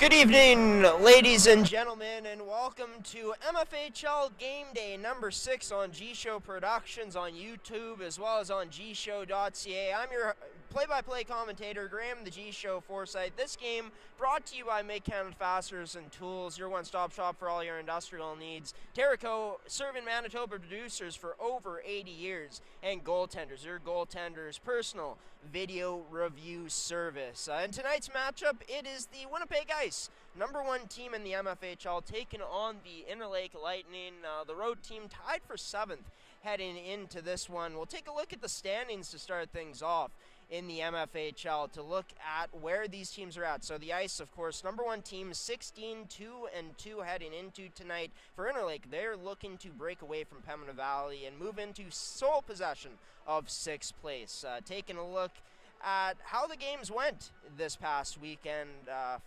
Good evening, ladies and gentlemen, and welcome to MFHL Game Day number 6 on G-Show Productions on YouTube as well as on gshow.ca. I'm your play-by-play commentator, Graham the G-Show Forsyth. This game brought to you by Make Canada Fasteners and Tools, your one-stop shop for all your industrial needs. Terrico, serving Manitoba producers for over 80 years, and Goaltenders, your goaltenders' personal video review service. In tonight's matchup, it is the Winnipeg Ice, number 1 team in the MFHL, taking on the Interlake Lightning, the road team tied for 7th heading into this one. We'll take a look at the standings to start things off in the MFHL to look at where these teams are at. So the Ice, of course, number 1 team, 16-2-2 heading into tonight. For Interlake, they're looking to break away from Pembina Valley and move into sole possession of 6th place. Taking a look at how the games went this past weekend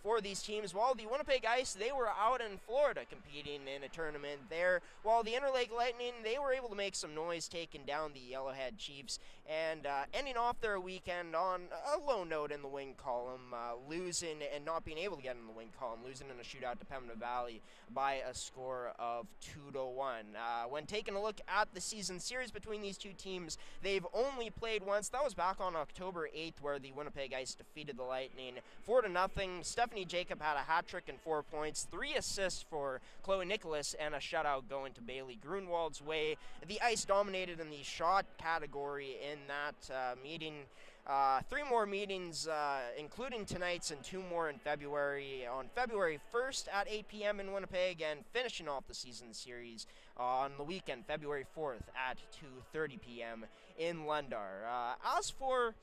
for these teams. While the Winnipeg Ice, they were out in Florida competing in a tournament there, while the Interlake Lightning, they were able to make some noise taking down the Yellowhead Chiefs and ending off their weekend on a low note in the win column, losing and not being able to get in the win column, losing in a shootout to Pembina Valley by a score of 2-1. When taking a look at the season series between these two teams, they've only played once. That was back on October 8th, where the Winnipeg Ice defeated the Lightning 4-0. Stephanie Jacob had a hat trick and 4 points, 3 assists for Chloe Nicholas, and a shutout going to Bailey Grunwald's way. The Ice dominated in the shot category in that meeting. 3 more meetings, including tonight's, and 2 more in February. On February 1st at 8 p.m. in Winnipeg, and finishing off the season series on the weekend, February 4th at 2:30 p.m. in Lundar. As for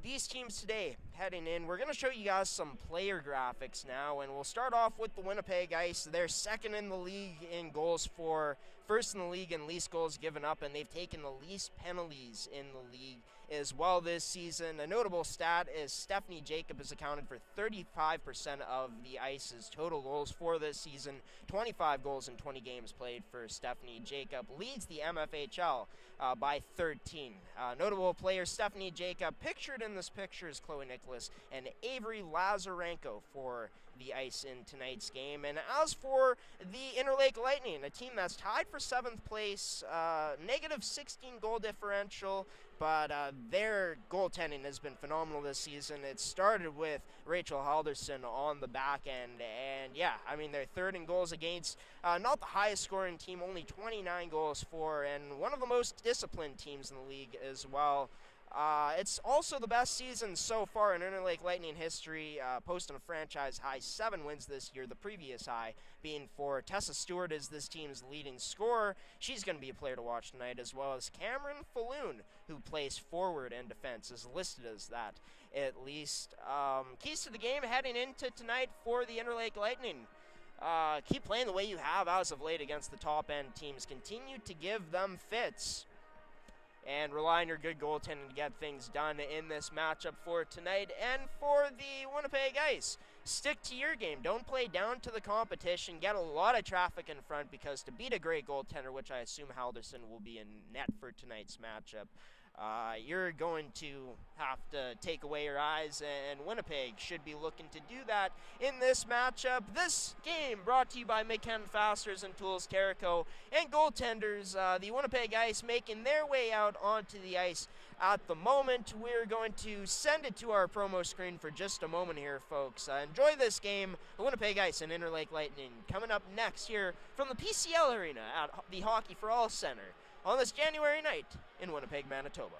these teams today heading in, we're going to show you guys some player graphics now, and we'll start off with the Winnipeg Ice. They're second in the league in goals for, first in the league in least goals given up, and they've taken the least penalties in the league as well this season. A notable stat is Stephanie Jacob has accounted for 35% of the Ice's total goals for this season. 25 goals in 20 games played for Stephanie Jacob. Leads the MFHL by 13. Notable players, Stephanie Jacob. Pictured in this picture is Chloe Nicholas and Avery Lazarenko for the Ice in tonight's game. And as for the Interlake Lightning, a team that's tied for 7th place, negative 16 goal differential, but their goaltending has been phenomenal this season. It started with Rachel Halderson on the back end, and yeah, I mean, they're third in goals against, not the highest scoring team, only 29 goals for, and one of the most disciplined teams in the league as well. It's also the best season so far in Interlake Lightning history, posting a franchise high 7 wins this year, the previous high being for Tessa Stewart as this team's leading scorer. She's going to be a player to watch tonight, as well as Cameron Falloon, who plays forward and defense, is listed as that at least. Keys to the game heading into tonight for the Interlake Lightning. Keep playing the way you have as of late against the top-end teams. Continue to give them fits, and rely on your good goaltending to get things done in this matchup for tonight. And for the Winnipeg Ice, stick to your game. Don't play down to the competition. Get a lot of traffic in front, because to beat a great goaltender, which I assume Halderson will be in net for tonight's matchup, you're going to have to take away your eyes, and Winnipeg should be looking to do that in this matchup. This game brought to you by Make Canada Fasteners and Tools, Terrico, and goaltenders. The Winnipeg Ice making their way out onto the ice at the moment. We're going to send it to our promo screen for just a moment here, folks. Enjoy this game, the Winnipeg Ice and Interlake Lightning, coming up next here from the PCL Arena at the Hockey for All Center on this January night in Winnipeg, Manitoba.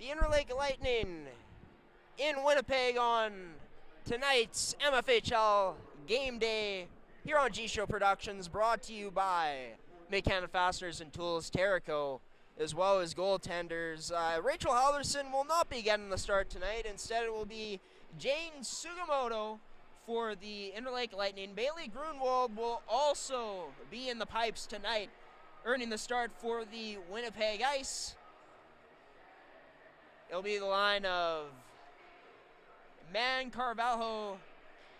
The Interlake Lightning in Winnipeg on tonight's MFHL game day here on G-Show Productions, brought to you by Mechanic Fasteners and Tools, Terrico, as well as goaltenders. Rachel Halverson will not be getting the start tonight. Instead, it will be Jane Sugimoto for the Interlake Lightning. Bailey Grunwald will also be in the pipes tonight, earning the start for the Winnipeg Ice. It'll be the line of Mann, Carvalho,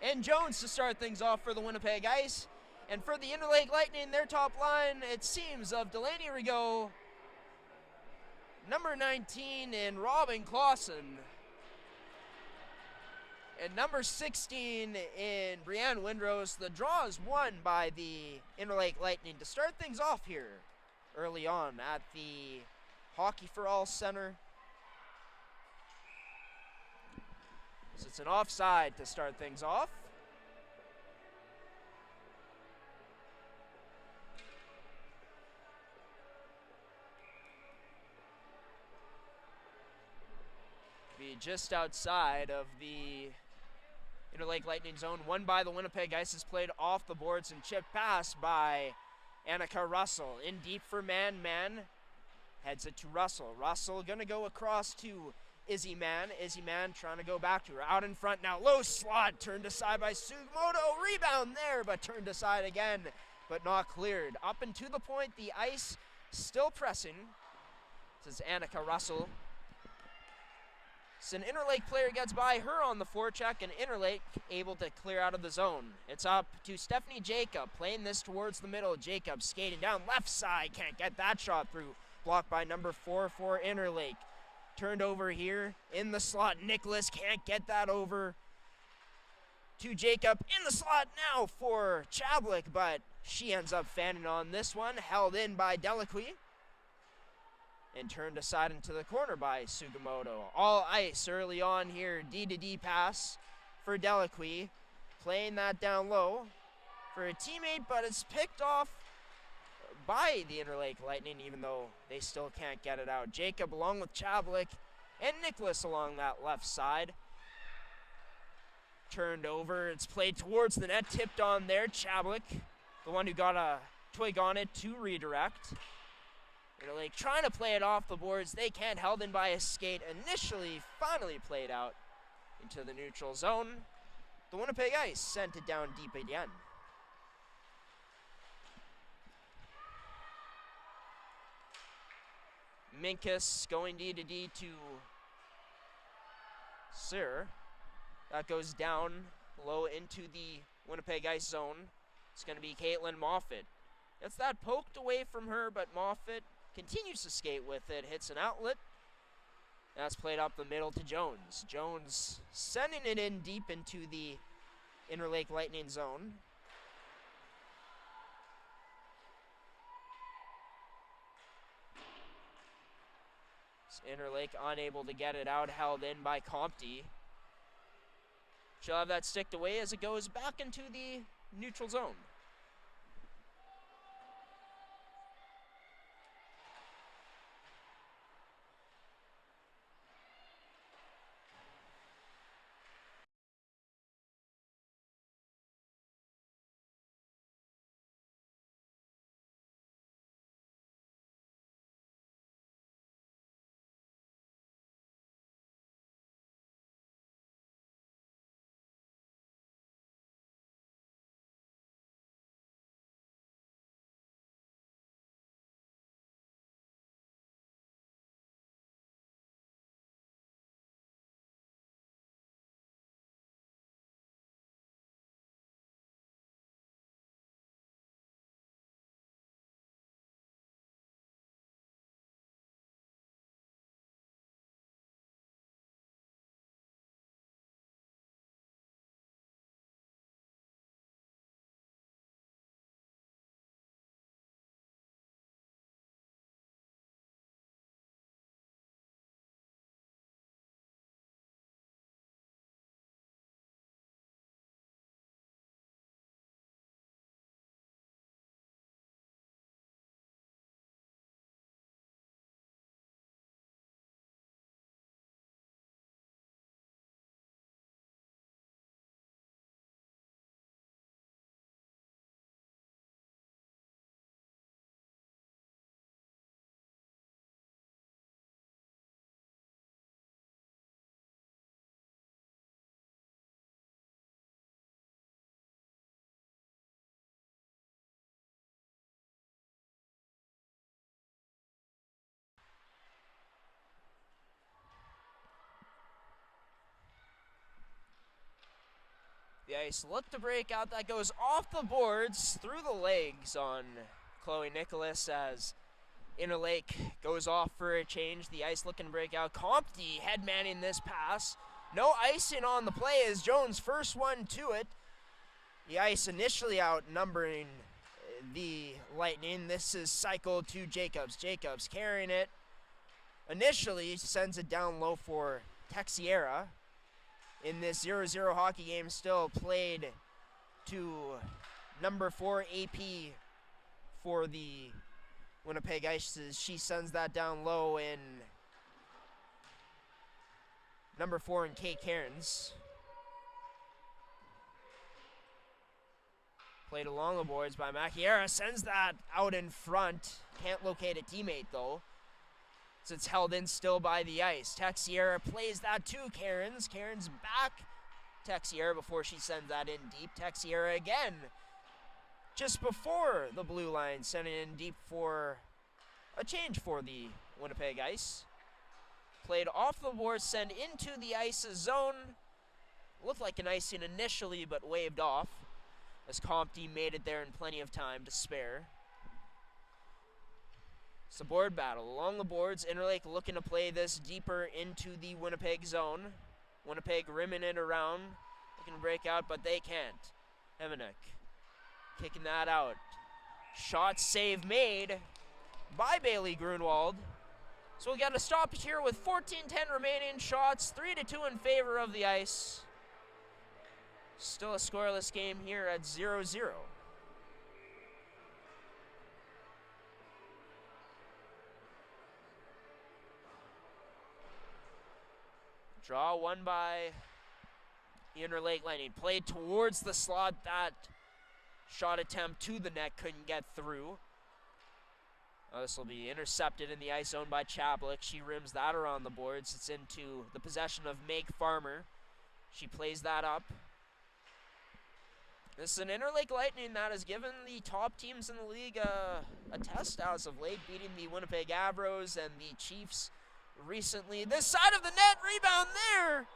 and Jones to start things off for the Winnipeg Ice. And for the Interlake Lightning, their top line, it seems, of Delaney Rigaud, number 19 in Robin Clausen, and number 16 in Brianne Windrose. The draw is won by the Interlake Lightning to start things off here early on at the Hockey for All Center. So it's an offside to start things off. Be just outside of the Interlake Lightning zone. Won by the Winnipeg Ice, is played off the boards and chipped pass by Annika Russell. In deep for Mann. Mann heads it to Russell. Russell gonna go across to Izzy Mann. Izzy Mann trying to go back to her. Out in front now. Low slot. Turned aside by Sugimoto. Rebound there, but turned aside again, but not cleared. Up and to the point. The Ice still pressing. This is Annika Russell. So an Interlake player gets by her on the forecheck, and Interlake able to clear out of the zone. It's up to Stephanie Jacob, playing this towards the middle. Jacob skating down left side. Can't get that shot through. Blocked by number 4 for Interlake. Turned over here in the slot. Nicholas can't get that over to Jacob. In the slot now for Chablik, but she ends up fanning on this one. Held in by Delacqui. And turned aside into the corner by Sugimoto. All ice early on here. D-to-D pass for Delacqui. Playing that down low for a teammate, but it's picked off by the Interlake Lightning, even though they still can't get it out. Jacob along with Chablik and Nicholas along that left side. Turned over. It's played towards the net. Tipped on there. Chablik, the one who got a twig on it to redirect. Interlake trying to play it off the boards. They can't. Held in by a skate. Initially, finally played out into the neutral zone. The Winnipeg Ice sent it down deep again. Minkus going D-to-D to Sir. That goes down low into the Winnipeg Ice zone. It's going to be Caitlin Moffitt. Gets that poked away from her, but Moffitt continues to skate with it. Hits an outlet. That's played up the middle to Jones. Jones sending it in deep into the Interlake Lightning zone. Interlake unable to get it out, held in by Compte. She'll have that sticked away as it goes back into the neutral zone. The Ice look to break out. That goes off the boards, through the legs on Chloe Nicholas as Interlake goes off for a change. The Ice looking to break out. Compte head manning this pass. No icing on the play as Jones first one to it. The Ice initially outnumbering the Lightning. This is cycled to Jacobs. Jacobs carrying it. Initially sends it down low for Texiera. In this 0-0 hockey game, still played to number 4 AP for the Winnipeg Ice. She sends that down low in number 4 in Kate Cairns. Played along the boards by Macchiera. Sends that out in front. Can't locate a teammate though. So it's held in still by the Ice. Texiera plays that to Cairns. Cairns back Texiera before she sends that in deep. Texiera again. Just before the blue line, sending in deep for a change for the Winnipeg Ice. Played off the board, sent into the Ice's zone. Looked like an icing initially, but waved off as Compte made it there in plenty of time to spare. It's a board battle. Along the boards, Interlake looking to play this deeper into the Winnipeg zone. Winnipeg rimming it around, looking to break out, but they can't. Hemenek kicking that out. Shot save made by Bailey Grunwald. So we got a stop here with 14:10 remaining. Shots 3-2 in favor of the Ice. Still a scoreless game here at 0-0. Draw won by the Interlake Lightning. Played towards the slot. That shot attempt to the net couldn't get through. This will be intercepted in the ice zone by Chaplik. She rims that around the boards. It's into the possession of Meg Farmer. She plays that up. This is an Interlake Lightning that has given the top teams in the league a test as of late, beating the Winnipeg Avros and the Chiefs recently. This side of the net, rebound there.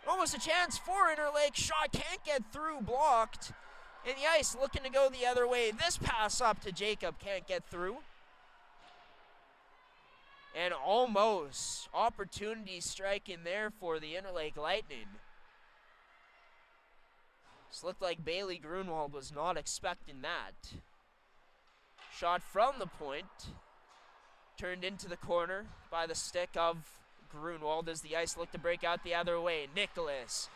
Almost a chance for Interlake. Shot can't get through, blocked. And the Ice looking to go the other way. This pass up to Jacob can't get through. And almost opportunity striking there for the Interlake Lightning. This looked like Bailey Grunwald was not expecting that. Shot from the point. Turned into the corner by the stick of Grunwald as the Ice look to break out the other way. Nicholas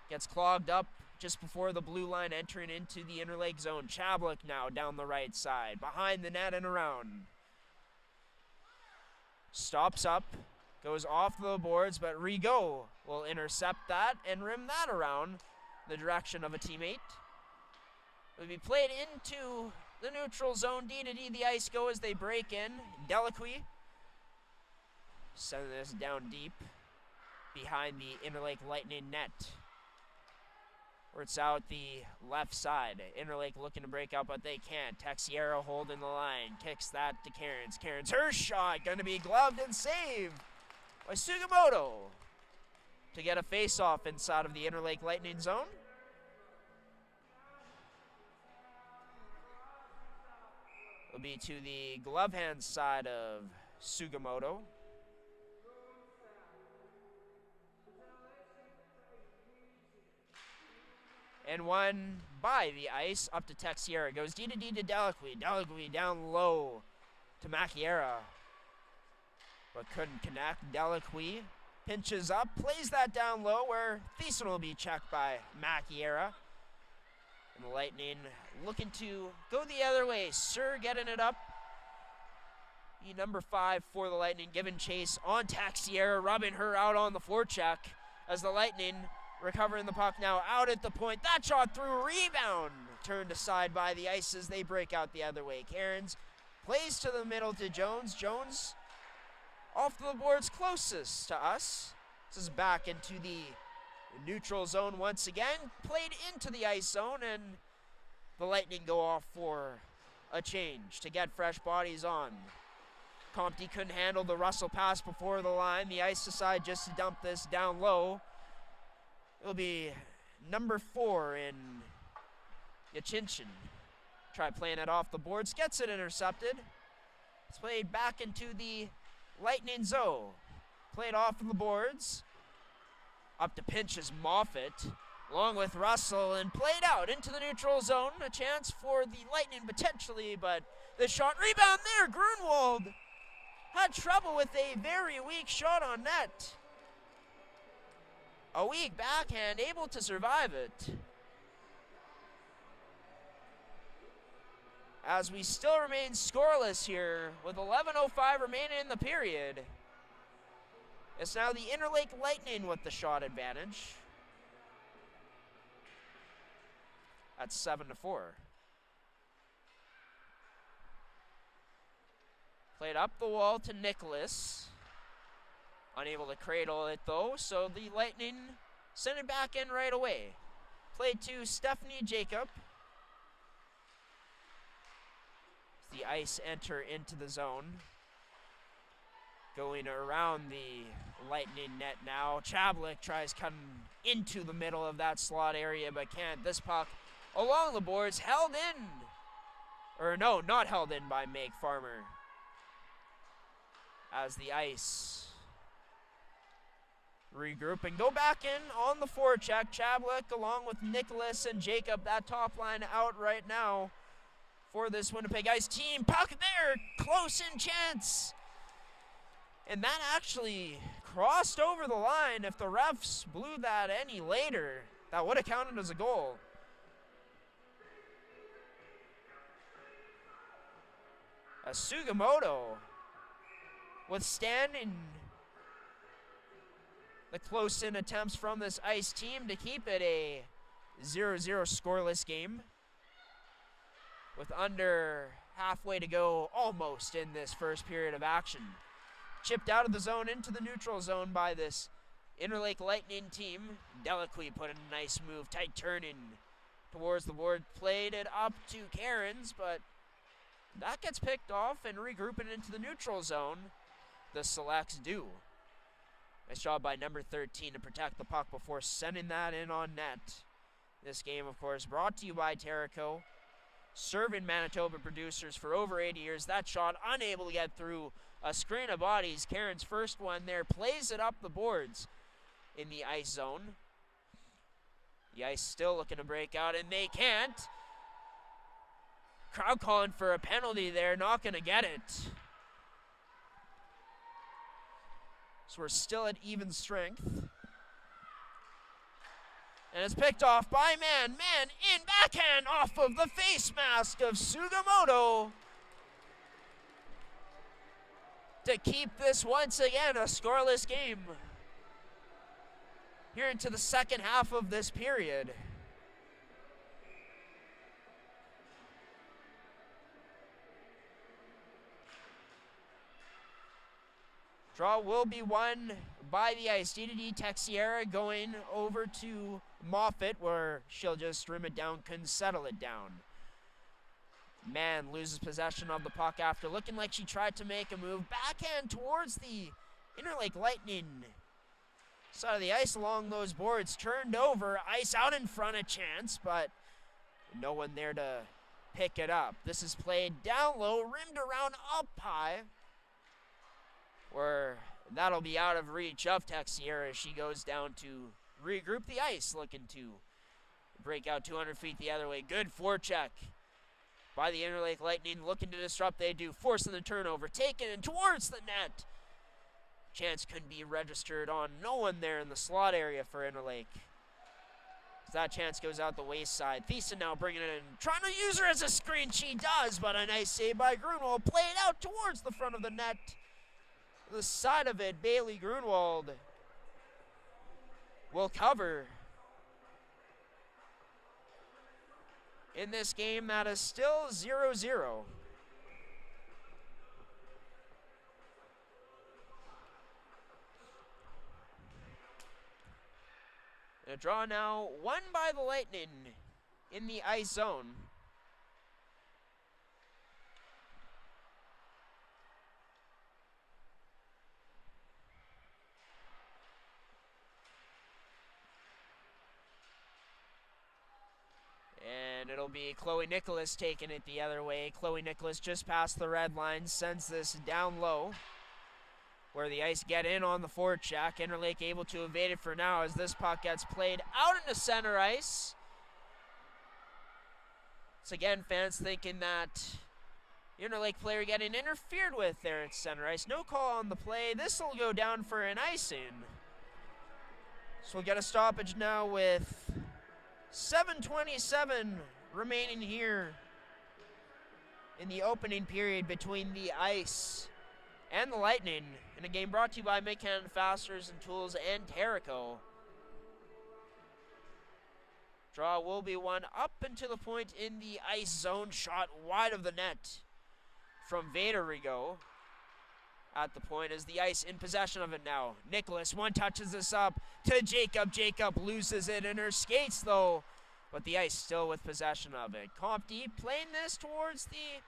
gets clogged up just before the blue line, entering into the Interlake zone. Chablik now down the right side, behind the net and around. Stops up, goes off the boards, but Rigaud will intercept that and rim that around the direction of a teammate. It will be played into the neutral zone. D-to-D the Ice go as they break in. Delacqui sending this down deep behind the Interlake Lightning net, where it's out the left side. Interlake looking to break out, but they can't. Texiera holding the line. Kicks that to Cairns. Cairns, her shot going to be gloved and saved by Sugimoto to get a face-off inside of the Interlake Lightning zone. It'll be to the glove hand side of Sugimoto. And one by the Ice up to Texiera. Goes D-to-D to Delacqui. Delacqui down low to Macchiera, but couldn't connect. Delacqui pinches up, plays that down low where Thiessen will be checked by Macchiera. And the Lightning looking to go the other way. Sir getting it up. The number 5 for the Lightning giving chase on Texiera, rubbing her out on the forecheck as the Lightning recovering the puck now out at the point. That shot through, rebound turned aside by the Ice as they break out the other way. Cairns plays to the middle to Jones. Jones off the boards closest to us. This is back into the neutral zone once again. Played into the ice zone, and the Lightning go off for a change to get fresh bodies on. Compte couldn't handle the Russell pass before the line. The Ice decide just to dump this down low. It'll be number 4 in Yachinchin. Try playing it off the boards, gets it intercepted. It's played back into the Lightning zone. Played off of the boards. Up to pinch is Moffat, along with Russell, and played out into the neutral zone. A chance for the Lightning potentially, but the shot rebound there. Grunwald had trouble with a very weak shot on net. A weak backhand, able to survive it. As we still remain scoreless here with 11:05 remaining in the period. It's now the Interlake Lightning with the shot advantage. That's 7-4. Played up the wall to Nicholas. Unable to cradle it though, so the Lightning send it back in right away. Played to Stephanie Jacob. The Ice enter into the zone. Going around the Lightning net now. Chablik tries cutting into the middle of that slot area, but can't. This puck along the boards, held in. Or no, not held in by Meg Farmer. As the Ice regroup and go back in on the forecheck. Chablik along with Nicholas and Jacob. That top line out right now for this Winnipeg Ice team. Puck there, close in chance. And that actually crossed over the line. If the refs blew that any later, that would have counted as a goal. As Sugimoto withstanding the close-in attempts from this Ice team to keep it a 0-0 scoreless game. With under halfway to go almost in this first period of action. Chipped out of the zone into the neutral zone by this Interlake Lightning team. Delacqui put in a nice move, tight turning towards the board. Played it up to Cairns, but that gets picked off and regrouping into the neutral zone. The Selects do. Nice job by number 13 to protect the puck before sending that in on net. This game, of course, brought to you by Terrico. Serving Manitoba producers for over 80 years. That shot unable to get through a screen of bodies. Karen's first one there plays it up the boards in the Ice zone. The Ice still looking to break out, and they can't. Crowd calling for a penalty there, not going to get it. So we're still at even strength. And it's picked off by Man in backhand off of the face mask of Sugimoto. To keep this once again a scoreless game. Here into the second half of this period. Draw will be won by the Ice. D2D Texiera going over to Moffat, where she'll just rim it down, couldn't settle it down. Man loses possession of the puck after looking like she tried to make a move. Backhand towards the Interlake Lightning. Side of the Ice along those boards, turned over. Ice out in front, a chance, but no one there to pick it up. This is played down low, rimmed around up high, where that'll be out of reach of Texiera as she goes down to regroup the Ice, looking to break out 200 feet the other way. Good forecheck by the Interlake Lightning, looking to disrupt. They do, forcing the turnover, taken and towards the net. Chance couldn't be registered on. No one there in the slot area for Interlake. That chance goes out the wayside. Thiessen now bringing it in, trying to use her as a screen. She does, but a nice save by Grunwald. Played out towards the front of the net. The side of it, Bailey Grunwald will cover. In this game that is still 0-0. A draw now won by the Lightning in the Ice zone. And it'll be Chloe Nicholas taking it the other way. Chloe Nicholas just past the red line, sends this down low, where the Ice get in on the forecheck. Interlake able to evade it for now as this puck gets played out into center ice. So again, fans thinking that Interlake player getting interfered with there at center ice. No call on the play. This will go down for an icing. So we'll get a stoppage now with 7:27 remaining here in the opening period between the Ice and the Lightning, in a game brought to you by Midcanton Fasteners and Tools and Terrico. Draw will be won up into the point in the Ice zone. Shot wide of the net from Vaderigo at the point as the Ice in possession of it now. Nicholas one touches this up to Jacob. Jacob loses it in her skates though, but the Ice still with possession of it. Compte playing this towards the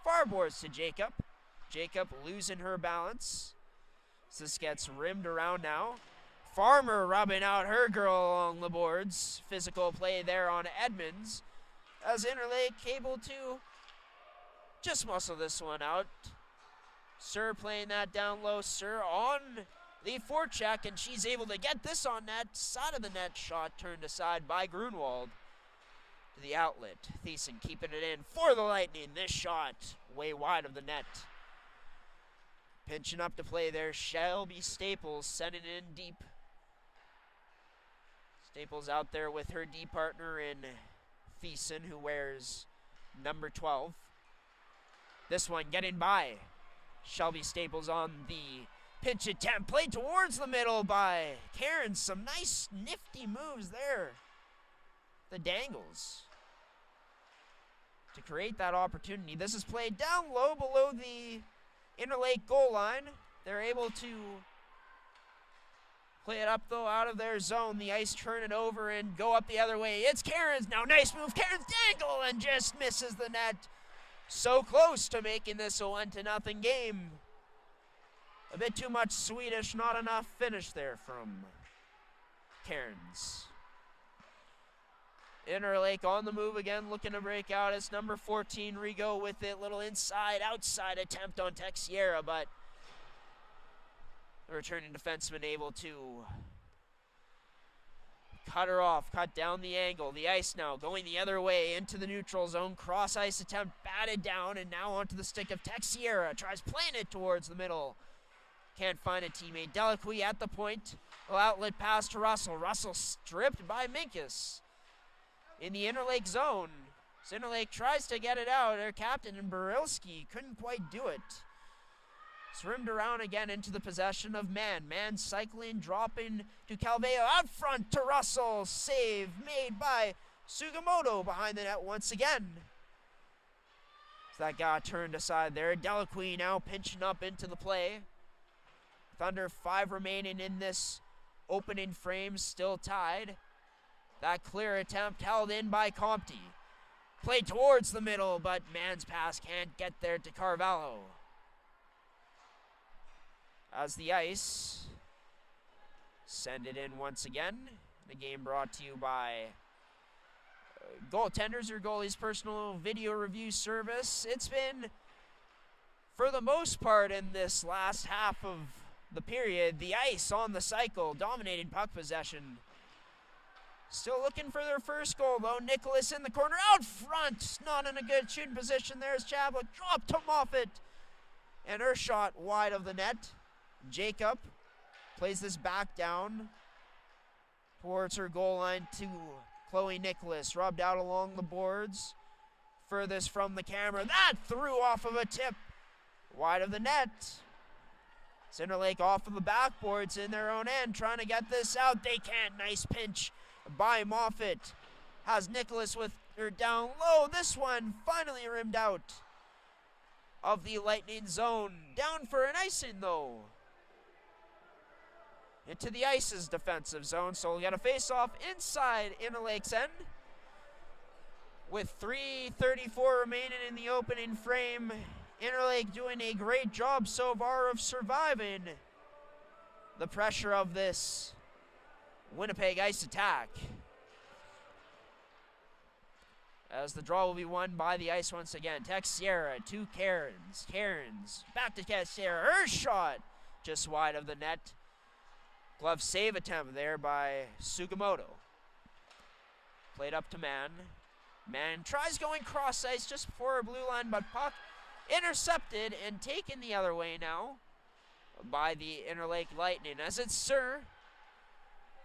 far boards to Jacob. Jacob losing her balance. So this gets rimmed around now. Farmer rubbing out her girl along the boards. Physical play there on Edmonds as Interlake able to just muscle this one out. Sir playing that down low. Sir on the forecheck, and she's able to get this on net. Side of the net shot turned aside by Grunwald to the outlet. Thiessen keeping it in for the Lightning. This shot way wide of the net. Pinching up to play there, Shelby Staples sending it in deep. Staples out there with her D partner in Thiessen, who wears number 12. This one getting by Shelby Staples on the pinch attempt. Played towards the middle by Karen. Some nice nifty moves there. The dangles to create that opportunity. This is played down low below the Interlake goal line. They're able to play it up, though, out of their zone. The Ice turn it over and go up the other way. It's Karen's now. Nice move. Karen's dangle and just misses the net. So close to making this a 1-0 game. A bit too much Swedish, not enough finish there from Cairns. Interlake on the move again, looking to break out. It's number 14, Rigo with it. Little inside, outside attempt on Texiera, but the returning defenseman able to cut her off, cut down the angle. The Ice now going the other way into the neutral zone. Cross ice attempt batted down, and now onto the stick of Texiera. Tries playing it towards the middle. Can't find a teammate. Delacqui at the point. Outlet pass to Russell. Russell stripped by Minkus in the Interlake zone. So Interlake tries to get it out. Their captain and Barilski couldn't quite do it. It's rimmed around again into the possession of Mann. Mann cycling, dropping to Calveo. Out front to Russell. Save made by Sugimoto behind the net once again. So that got turned aside there. Delacqui now pinching up into the play. With under 5 remaining in this opening frame, still tied. That clear attempt held in by Compte. Played towards the middle, but Mann's pass can't get there to Carvalho. As the Ice send it in once again. The game brought to you by Goaltenders, your goalie's personal video review service. It's been, for the most part in this last half of the period, the Ice on the cycle, dominating puck possession. Still looking for their first goal, though. Nicholas in the corner, out front. Not in a good shooting position. There's Chablik, dropped to Moffat. And her shot wide of the net. Jacob plays this back down towards her goal line to Chloe Nicholas. Rubbed out along the boards. Furthest from the camera. That threw off of a tip. Wide of the net. Interlake off of the backboards in their own end, trying to get this out. They can't. Nice pinch by Moffat. Has Nicholas with her down low. This one finally rimmed out of the Lightning zone. Down for an icing, though. Into the Ice's defensive zone, so we'll get a face-off inside Interlake's end. With 3:34 remaining in the opening frame, Interlake doing a great job so far of surviving the pressure of this Winnipeg Ice attack. as the draw will be won by the Ice once again. Texiera to Cairns. Cairns back to Texiera. Her shot just wide of the net. Glove save attempt there by Sugimoto. Played up to Mann. Mann tries going cross ice just before her blue line, but puck intercepted and taken the other way now by the Interlake Lightning, as it's Sir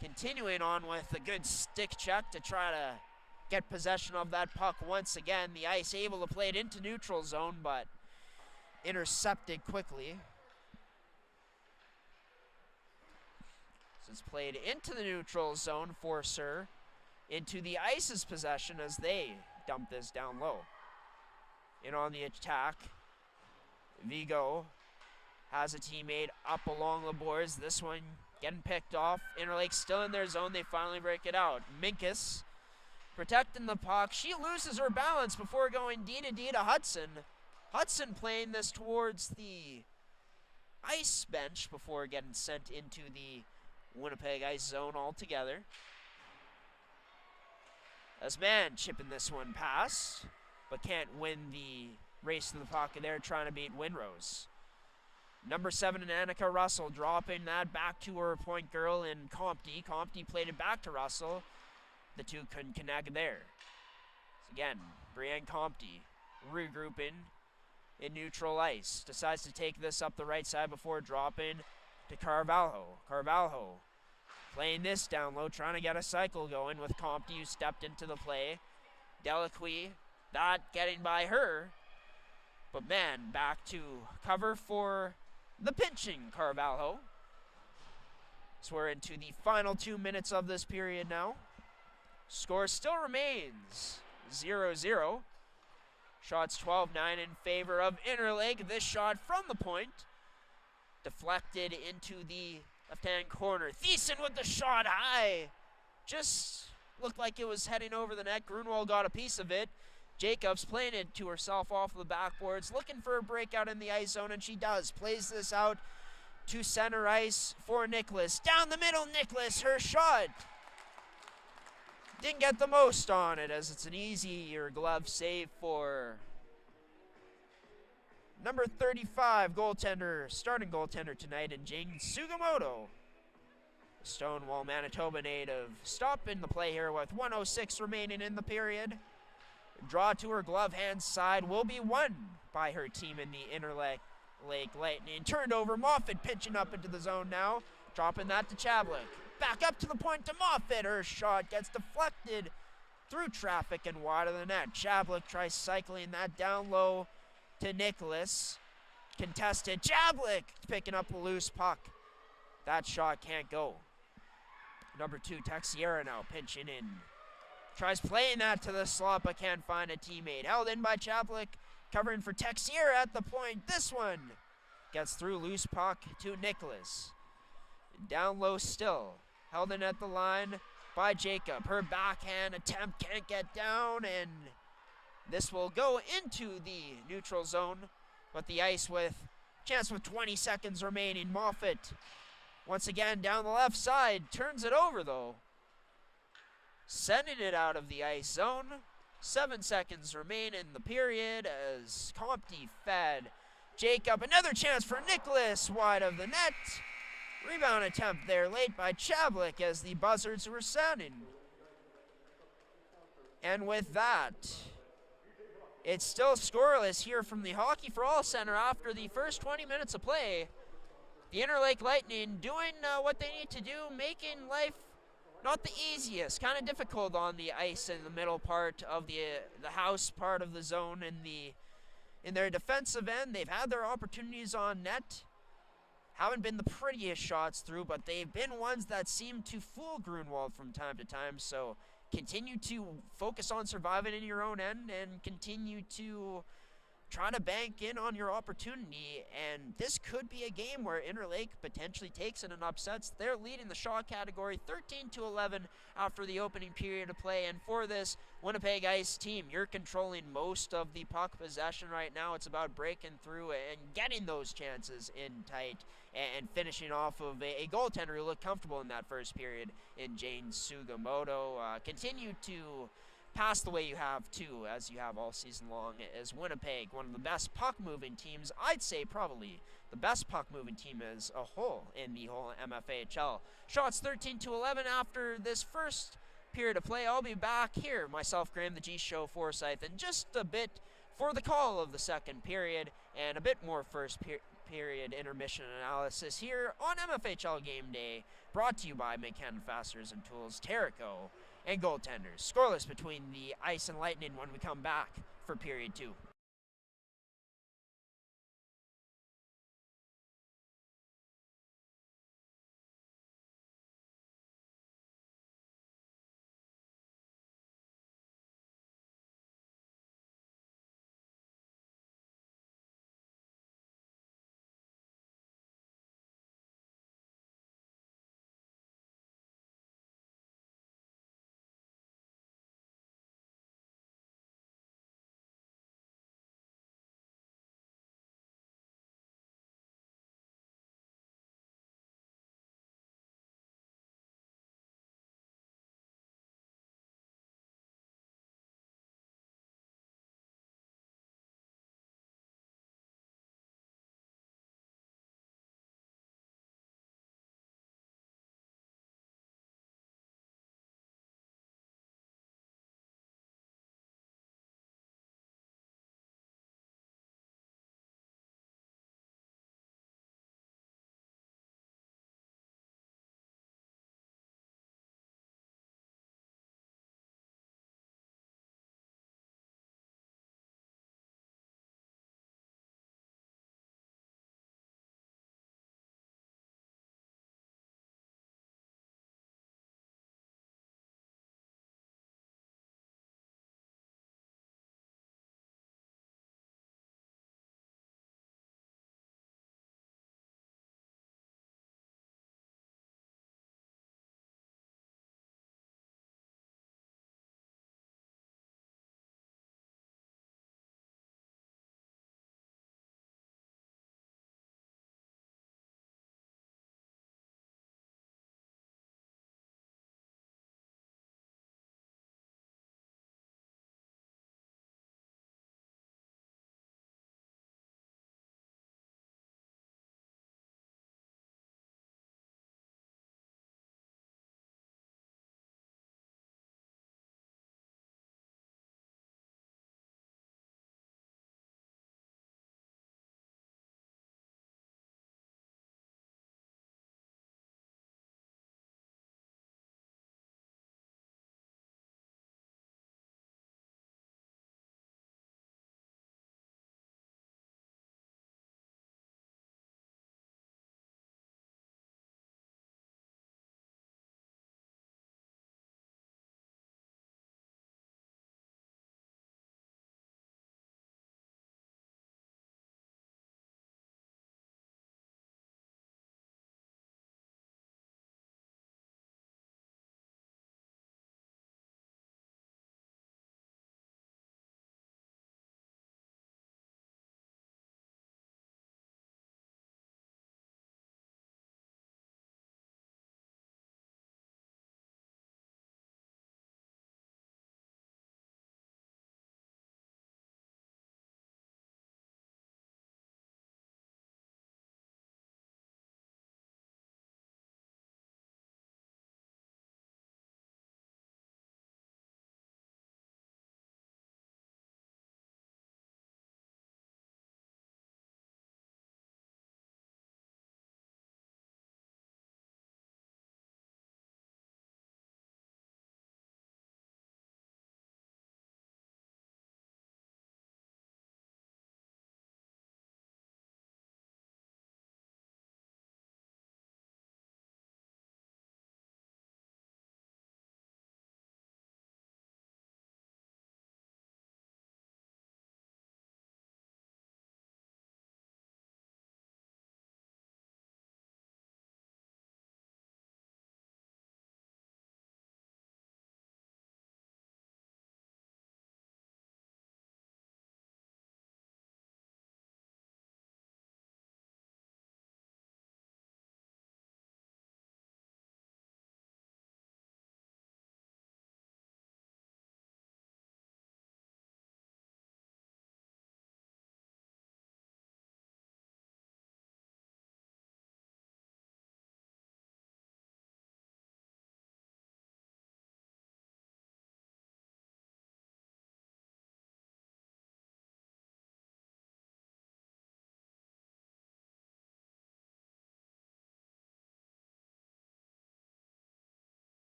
continuing on with a good stick check to try to get possession of that puck once again. The Ice able to play it into neutral zone, but intercepted quickly. So it's played into the neutral zone for Sir, into the Ice's possession as they dump this down low. In on the attack, Vigo has a teammate up along the boards. This one getting picked off. Interlake still in their zone. They finally break it out. Minkus protecting the puck. She loses her balance before going D to Hudson. Hudson playing this towards the Ice bench before getting sent into the Winnipeg Ice zone altogether. As Mann chipping this one past, but can't win the race to the pocket there, trying to beat Winrose. Number 7 in Annika Russell dropping that back to her point girl in Compte. Compte played it back to Russell. The two couldn't connect there. So again, Brienne Compte regrouping in neutral ice. Decides to take this up the right side before dropping to Carvalho. Carvalho playing this down low, trying to get a cycle going with Compte, who stepped into the play. Delacqui, not getting by her. But Mann back to cover for the pinching Carvalho. So we're into the final 2 minutes of this period now. Score still remains 0-0. Shots 12-9 in favor of Interlake. This shot from the point deflected into the left-hand corner. Thiessen with the shot high. Just looked like it was heading over the net. Grunwald got a piece of it. Jacobs playing it to herself off the backboards, looking for a breakout in the ice zone, and she does. Plays this out to center ice for Nicholas. Down the middle, Nicholas, her shot. Didn't get the most on it, as it's an easier glove save for number 35 goaltender, starting goaltender tonight, in Jane Sugimoto. Stonewall, Manitoba native, stopping the play here with 1:06 remaining in the period. Draw to her glove hand side will be won by her team in the Interlake Lightning. Turned over, Moffat pitching up into the zone now, dropping that to Chablik. Back up to the point to Moffat. Her shot gets deflected through traffic and wide of the net. Chablik tries cycling that down low to Nicholas. Contested. Chablik picking up a loose puck. That shot can't go. Number 2, Texiera now pinching in. Tries playing that to the slot, but can't find a teammate. Held in by Chablik, covering for Texiera at the point. This one gets through, loose puck to Nicholas. Down low still. Held in at the line by Jacob. Her backhand attempt can't get down, and this will go into the neutral zone. But the Ice with chance with 20 seconds remaining. Moffat once again down the left side. Turns it over though. Sending it out of the ice zone. 7 seconds remain in the period as Compte fed Jacob. Another chance for Nicholas, wide of the net. Rebound attempt there late by Chablik as the buzzards were sounding. And with that, it's still scoreless here from the Hockey for All Center after the first 20 minutes of play. The Interlake Lightning doing what they need to do, making life not the easiest, kind of difficult on the ice in the middle part of the house part of the zone. In their defensive end, they've had their opportunities on net. Haven't been the prettiest shots through, but they've been ones that seem to fool Grunwald from time to time. So continue to focus on surviving in your own end and continue to try to bank in on your opportunity. And this could be a game where Interlake potentially takes it and upsets. They're leading the Shaw category 13-11 after the opening period of play. And for this Winnipeg Ice team, you're controlling most of the puck possession right now. It's about breaking through and getting those chances in tight and finishing off of a goaltender who looked comfortable in that first period in Jane Sugimoto. Continue to pass the way you have too, as you have all season long, is Winnipeg, one of the best puck-moving teams. I'd say probably the best puck-moving team as a whole in the whole MFHL. Shots 13-11 after this first period of play. I'll be back here, myself, Graham, the G Show, Forsyth, and just a bit for the call of the second period and a bit more first period intermission analysis here on MFHL Game Day, brought to you by McCann Fasteners and Tools, Terrico, and goaltenders. Scoreless between the Ice and Lightning when we come back for period 2.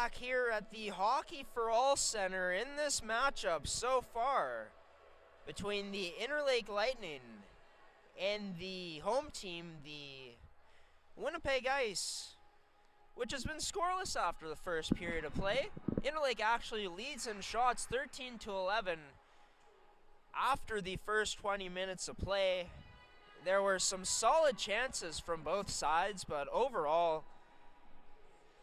back here at the Hockey for All Center in this matchup so far between the Interlake Lightning and the home team, the Winnipeg Ice, which has been scoreless after the first period of play. Interlake actually leads in shots 13-11 after the first 20 minutes of play. There were some solid chances from both sides, but overall,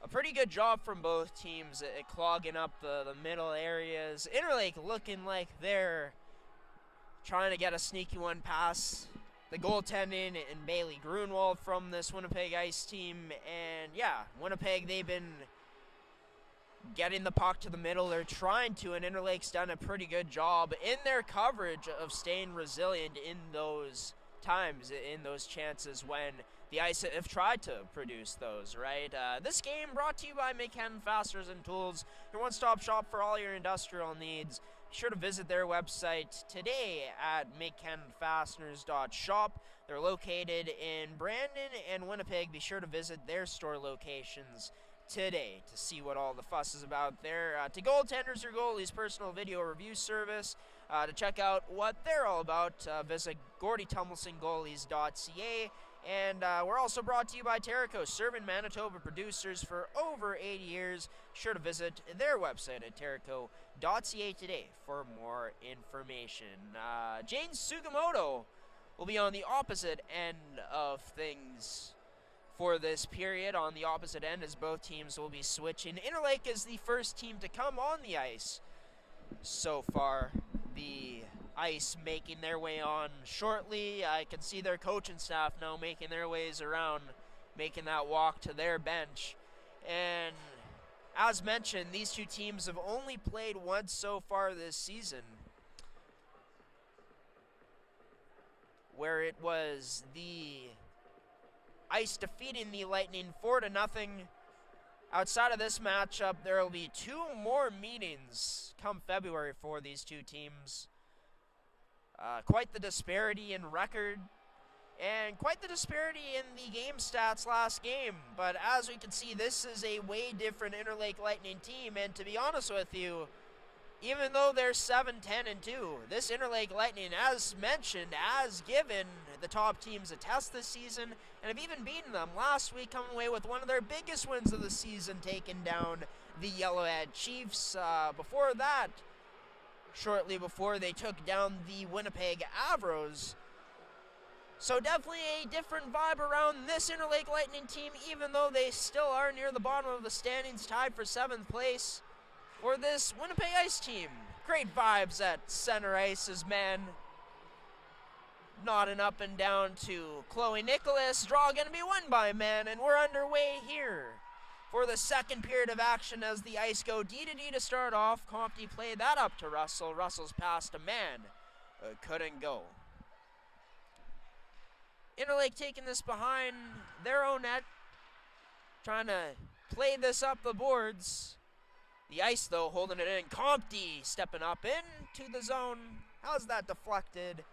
a pretty good job from both teams at clogging up the middle areas. Interlake looking like they're trying to get a sneaky one past the goaltending and Bailey Grunwald from this Winnipeg Ice team. And yeah, Winnipeg, they've been getting the puck to the middle. They're trying to, and Interlake's done a pretty good job in their coverage of staying resilient in those times, in those chances when the Ice have tried to produce those, right? This game brought to you by McKen Fasteners and Tools, your one-stop shop for all your industrial needs. Be sure to visit their website today at mckenfasteners.shop. They're located in Brandon and Winnipeg. Be sure to visit their store locations today to see what all the fuss is about there. To goaltenders or goalies, personal video review service. To check out what they're all about, visit GordyTumblesonGoalies.ca. And we're also brought to you by Terrico, serving Manitoba producers for over 80 years. Sure to visit their website at terrico.ca today for more information. Jane Sugimoto will be on the opposite end of things for this period, on the opposite end, as both teams will be switching. Interlake is the first team to come on the ice so far. The Ice making their way on shortly. I can see their coaching staff now making their ways around, making that walk to their bench. And as mentioned, these two teams have only played once so far this season, where it was the Ice defeating the Lightning 4-0. Outside of this matchup, there will be two more meetings come February for these two teams. Quite the disparity in record, and quite the disparity in the game stats last game. But as we can see, this is a way different Interlake Lightning team, and to be honest with you, even though they're 7-10-2, this Interlake Lightning, as mentioned, has given the top teams a test this season, and have even beaten them last week, coming away with one of their biggest wins of the season, taking down the Yellowhead Chiefs. Before that, shortly before, they took down the Winnipeg Avros. So definitely a different vibe around this Interlake Lightning team, even though they still are near the bottom of the standings, tied for 7th place. Or this Winnipeg Ice team, great vibes at center ice as man nodding up and down to Chloe Nicholas. Draw going to be won by man, and we're underway here for the second period of action as the Ice go D-to-D to start off. Compte played that up to Russell. Russell's pass to man. Couldn't go. Interlake taking this behind their own net, trying to play this up the boards. The Ice, though, holding it in. Compte stepping up into the zone. How's that deflected?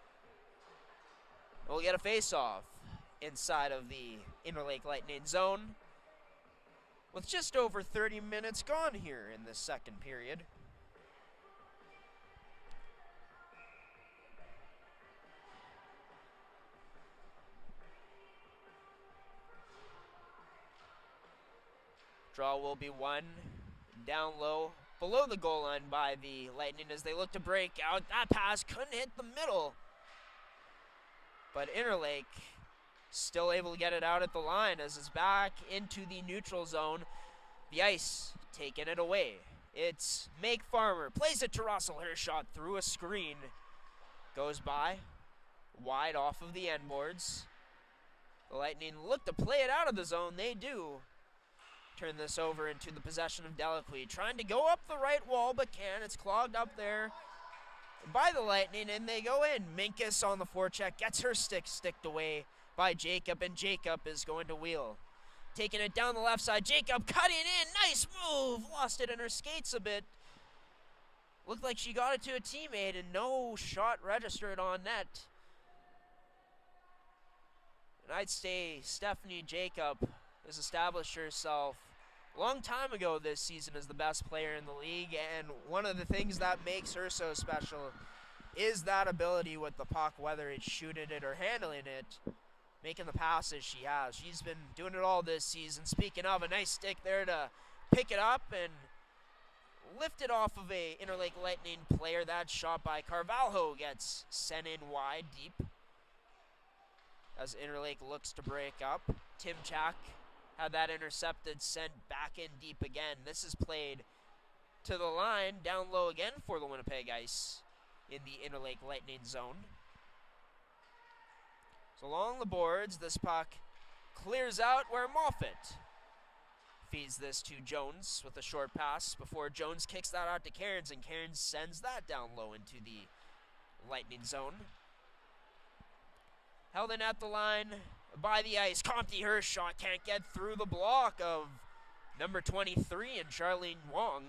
We'll get a face-off inside of the Interlake Lightning zone, with just over 30 minutes gone here in the second period. Draw will be won down low, below the goal line by the Lightning as they look to break out. That pass couldn't hit the middle, but Interlake still able to get it out at the line as it's back into the neutral zone. The Ice taking it away. It's Make Farmer. Plays it to Russell. Her shot through a screen. Goes by. Wide off of the end boards. The Lightning look to play it out of the zone. They do. Turn this over into the possession of Delacqui. Trying to go up the right wall, but can't. It's clogged up there by the Lightning, and they go in. Minkus on the forecheck. Gets her sticked away by Jacob, and Jacob is going to wheel. Taking it down the left side. Jacob cutting in. Nice move. Lost it in her skates a bit. Looked like she got it to a teammate, and no shot registered on net. And I'd say Stephanie Jacob has established herself long time ago this season as the best player in the league, and one of the things that makes her so special is that ability with the puck, whether it's shooting it or handling it, making the passes she has. She's been doing it all this season. Speaking of, a nice stick there to pick it up and lift it off of a Interlake Lightning player. That shot by Carvalho gets sent in wide deep as Interlake looks to break up. Timchak had that intercepted, sent back in deep again. This is played to the line, down low again for the Winnipeg Ice in the Interlake Lightning zone. So along the boards, this puck clears out where Moffat feeds this to Jones with a short pass before Jones kicks that out to Cairns, and Cairns sends that down low into the Lightning zone. Held in at the line by the Ice. Comte, her shot can't get through the block of number 23 and Charlene Wong.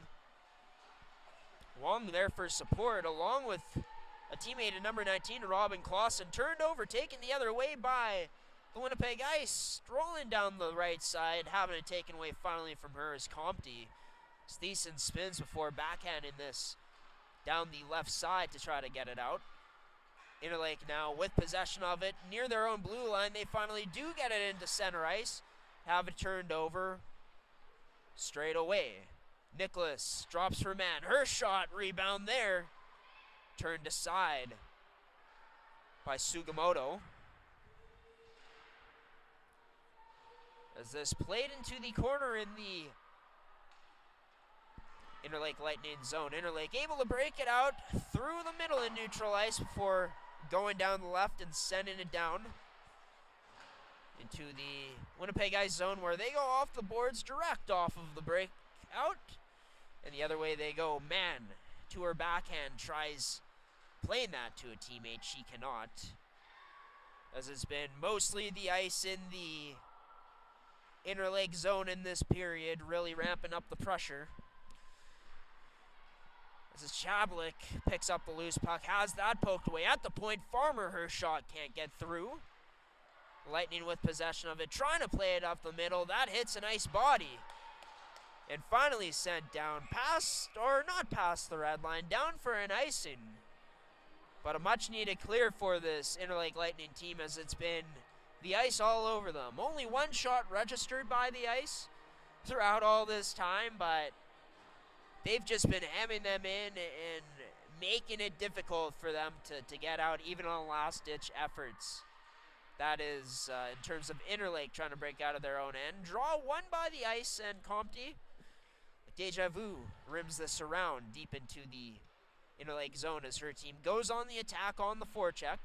Wong there for support, along with a teammate at number 19, Robin Clausen, turned over, taken the other way by the Winnipeg Ice, strolling down the right side, having it taken away finally from her is Comte. Thiessen spins before backhanding this down the left side to try to get it out. Interlake now with possession of it near their own blue line. They finally do get it into center ice, have it turned over straight away. Nicholas drops her man. Her shot, rebound there. Turned aside by Sugimoto. As this played into the corner in the Interlake Lightning zone. Interlake able to break it out through the middle in neutral ice before going down the left and sending it down into the Winnipeg Ice zone, where they go off the boards direct off of the breakout. And the other way they go. Man to her backhand, tries playing that to a teammate. She cannot, as it's been mostly the Ice in the Interlake zone in this period, really ramping up the pressure. As Chablik picks up the loose puck, has that poked away at the point. Farmer, her shot can't get through. Lightning with possession of it, trying to play it up the middle. That hits a nice body. And finally sent down past, or not past the red line, down for an icing. But a much needed clear for this Interlake Lightning team, as it's been the Ice all over them. Only one shot registered by the Ice throughout all this time, but they've just been hammering them in and making it difficult for them to get out, even on last-ditch efforts. That is, in terms of Interlake trying to break out of their own end. Draw one by the Ice, and Comte, Deja Vu, rims this around deep into the Interlake zone as her team goes on the attack on the forecheck.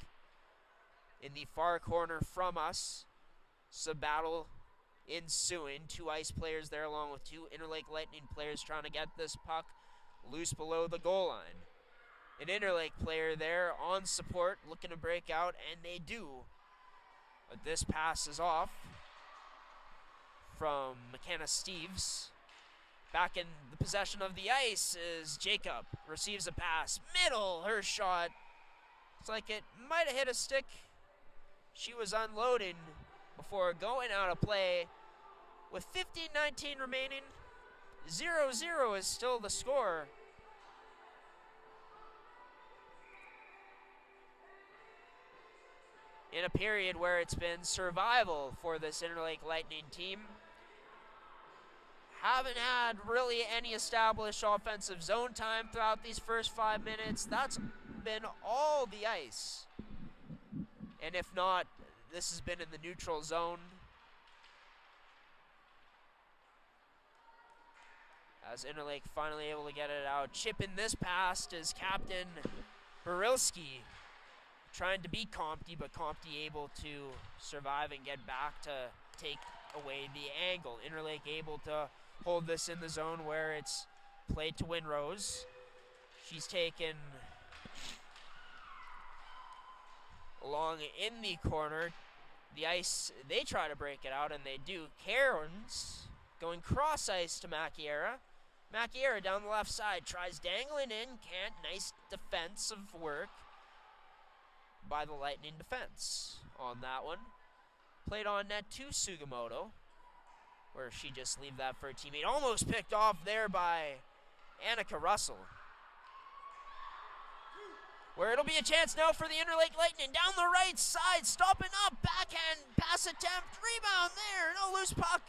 In the far corner from us, it's a battle ensuing. Two Ice players there along with two Interlake Lightning players trying to get this puck loose below the goal line. An Interlake player there on support looking to break out, and they do. But this pass is off from McKenna Steves. Back in the possession of the Ice is Jacob. Receives a pass. Middle, her shot. It's like it might have hit a stick. She was unloading before going out of play. With 15:19 remaining, 0-0 is still the score. In a period where it's been survival for this Interlake Lightning team. Haven't had really any established offensive zone time throughout these first 5 minutes. That's been all the Ice. And if not, this has been in the neutral zone. As Interlake finally able to get it out. Chipping this past is Captain Barilski, trying to beat Comte, but Comte able to survive and get back to take away the angle. Interlake able to hold this in the zone where it's played to Winrose. She's taken along in the corner. The Ice, they try to break it out, and they do. Cairns going cross ice to Macchiera. Macchiera down the left side, tries dangling in, can't. Nice defensive work by the Lightning defense on that one. Played on net to Sugimoto. Or she just leave that for a teammate. Almost picked off there by Annika Russell. Where it'll be a chance now for the Interlake Lightning. Down the right side, stopping up, backhand pass attempt, rebound there, no loose puck.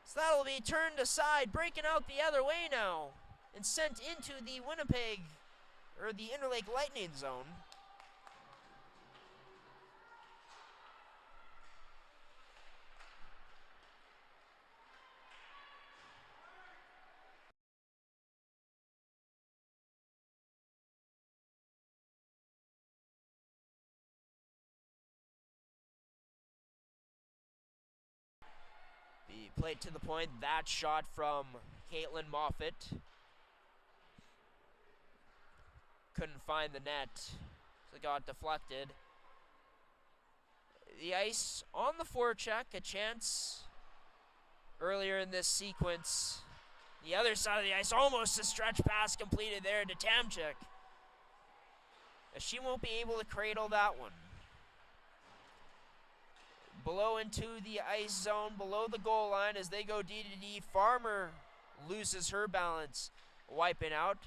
So that'll be turned aside, breaking out the other way now, and sent into the Winnipeg, or the Interlake Lightning zone. The play to the point, that shot from Caitlin Moffat. Couldn't find the net, so it got deflected. The Ice on the forecheck, a chance earlier in this sequence. The other side of the ice, almost a stretch pass completed there to Tamchik. She won't be able to cradle that one. Below into the ice zone, below the goal line as they go D-to-D. Farmer loses her balance, wiping out.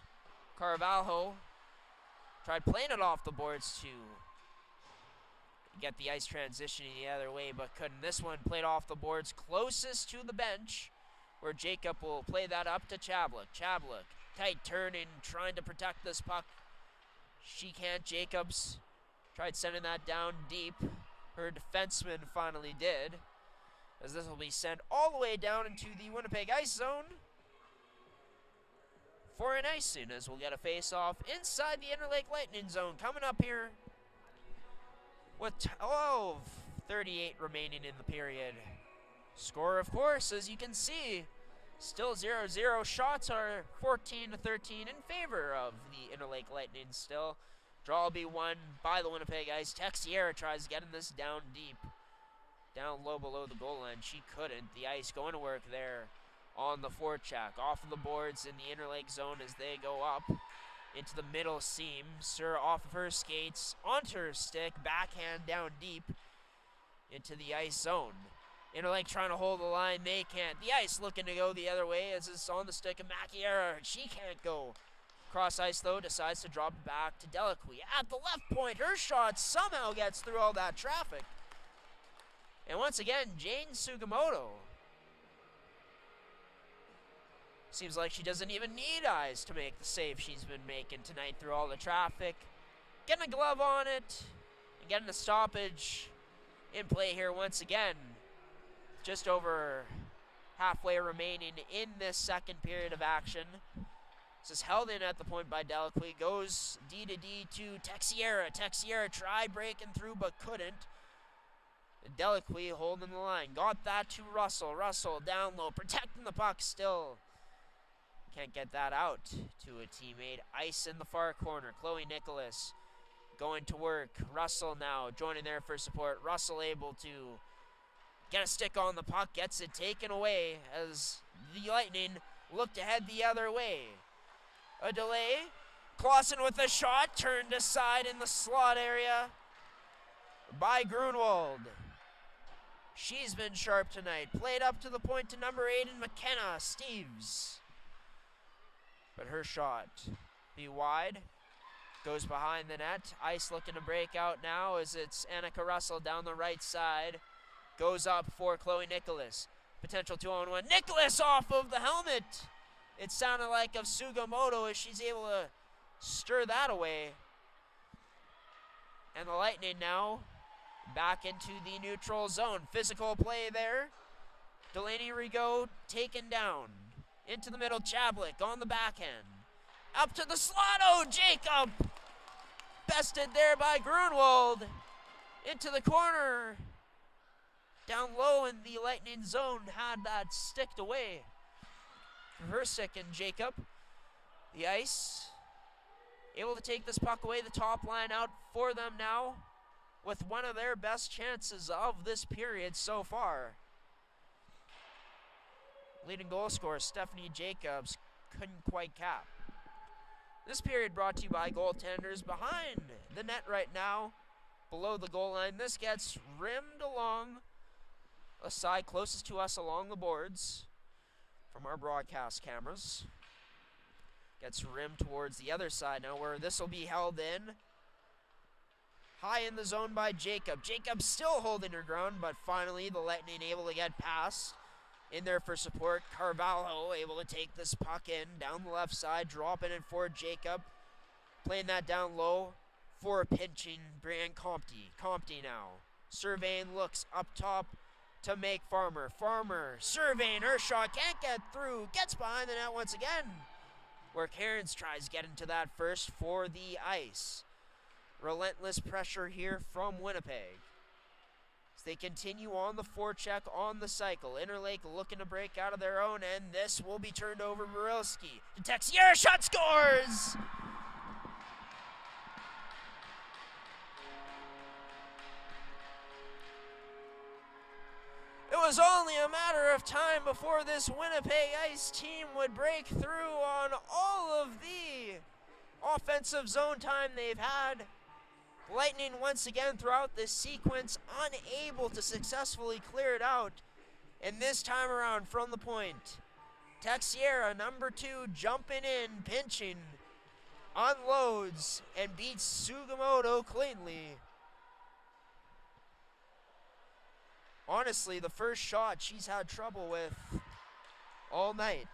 Carvalho tried playing it off the boards to get the ice transitioning the other way, but couldn't. This one played off the boards closest to the bench, where Jacob will play that up to Chablik. Chablik, tight turning, trying to protect this puck. She can't. Jacobs tried sending that down deep. Her defenseman finally did, as this will be sent all the way down into the Winnipeg Ice zone for an icing, as we'll get a face-off inside the Interlake Lightning zone. Coming up here with 12:38 remaining in the period. Score, of course, as you can see, still 0-0. Shots are 14-13 in favor of the Interlake Lightning still. Draw will be won by the Winnipeg Ice. Texiera tries getting this down deep, down low below the goal line. She couldn't. The Ice going to work there on the forecheck. Off of the boards in the Interlake zone as they go up into the middle seam. Sir off of her skates, onto her stick, backhand down deep into the ice zone. Interlake trying to hold the line, they can't. The Ice looking to go the other way as it's on the stick of Macchiera. She can't go. Cross ice though, decides to drop it back to Delacqui. At the left point, her shot somehow gets through all that traffic. And once again, Jane Sugimoto. Seems like she doesn't even need eyes to make the save she's been making tonight through all the traffic. Getting a glove on it, and getting a stoppage in play here once again. Just over halfway remaining in this second period of action. This is held in at the point by Delacqui. Goes D-to-D to Texiera. Texiera tried breaking through but couldn't. Delacqui holding the line. Got that to Russell. Russell down low, protecting the puck still. Can't get that out to a teammate. Ice in the far corner. Chloe Nicholas going to work. Russell now joining there for support. Russell able to get a stick on the puck. Gets it taken away as the Lightning look to head the other way. A delay. Clausen with a shot. Turned aside in the slot area by Grunwald. She's been sharp tonight. Played up to the point to number 8 in McKenna Steves. But her shot be wide. Goes behind the net. Ice looking to break out now as it's Annika Russell down the right side. Goes up for Chloe Nicholas. Potential 2-on-1. Nicholas off of the helmet. It sounded like of Sugimoto as she's able to stir that away. And the Lightning now back into the neutral zone. Physical play there. Delaney Rigaud taken down. Into the middle, Chablik on the backhand. Up to the slot, oh, Jacob! Bested there by Grunwald. Into the corner. Down low in the Lightning zone, had that sticked away. Her second, Jacob. The Ice able to take this puck away, the top line out for them now with one of their best chances of this period so far. Leading goal scorer, Stephanie Jacobs, couldn't quite cap. This period brought to you by goaltenders behind the net right now, below the goal line. This gets rimmed along the side closest to us along the boards from our broadcast cameras. Gets rimmed towards the other side now, where this will be held in. High in the zone by Jacob. Jacob still holding her ground, but finally the Lightning able to get past. In there for support, Carvalho able to take this puck in down the left side, dropping it for Jacob. Playing that down low for pinching Brian Compte. Compte now surveying, looks up top to make Farmer. Farmer surveying, her shot can't get through, gets behind the net once again, where Cairns tries getting to that first for the Ice. Relentless pressure here from Winnipeg. As they continue on the forecheck on the cycle. Interlake looking to break out of their own, and this will be turned over. Burilski to Texiera, shot scores! It was only a matter of time before this Winnipeg Ice team would break through on all of the offensive zone time they've had. Lightning once again throughout this sequence unable to successfully clear it out. And this time around from the point, Texiera, number 2, jumping in, pinching, unloads, and beats Sugimoto cleanly. Honestly, the first shot she's had trouble with all night.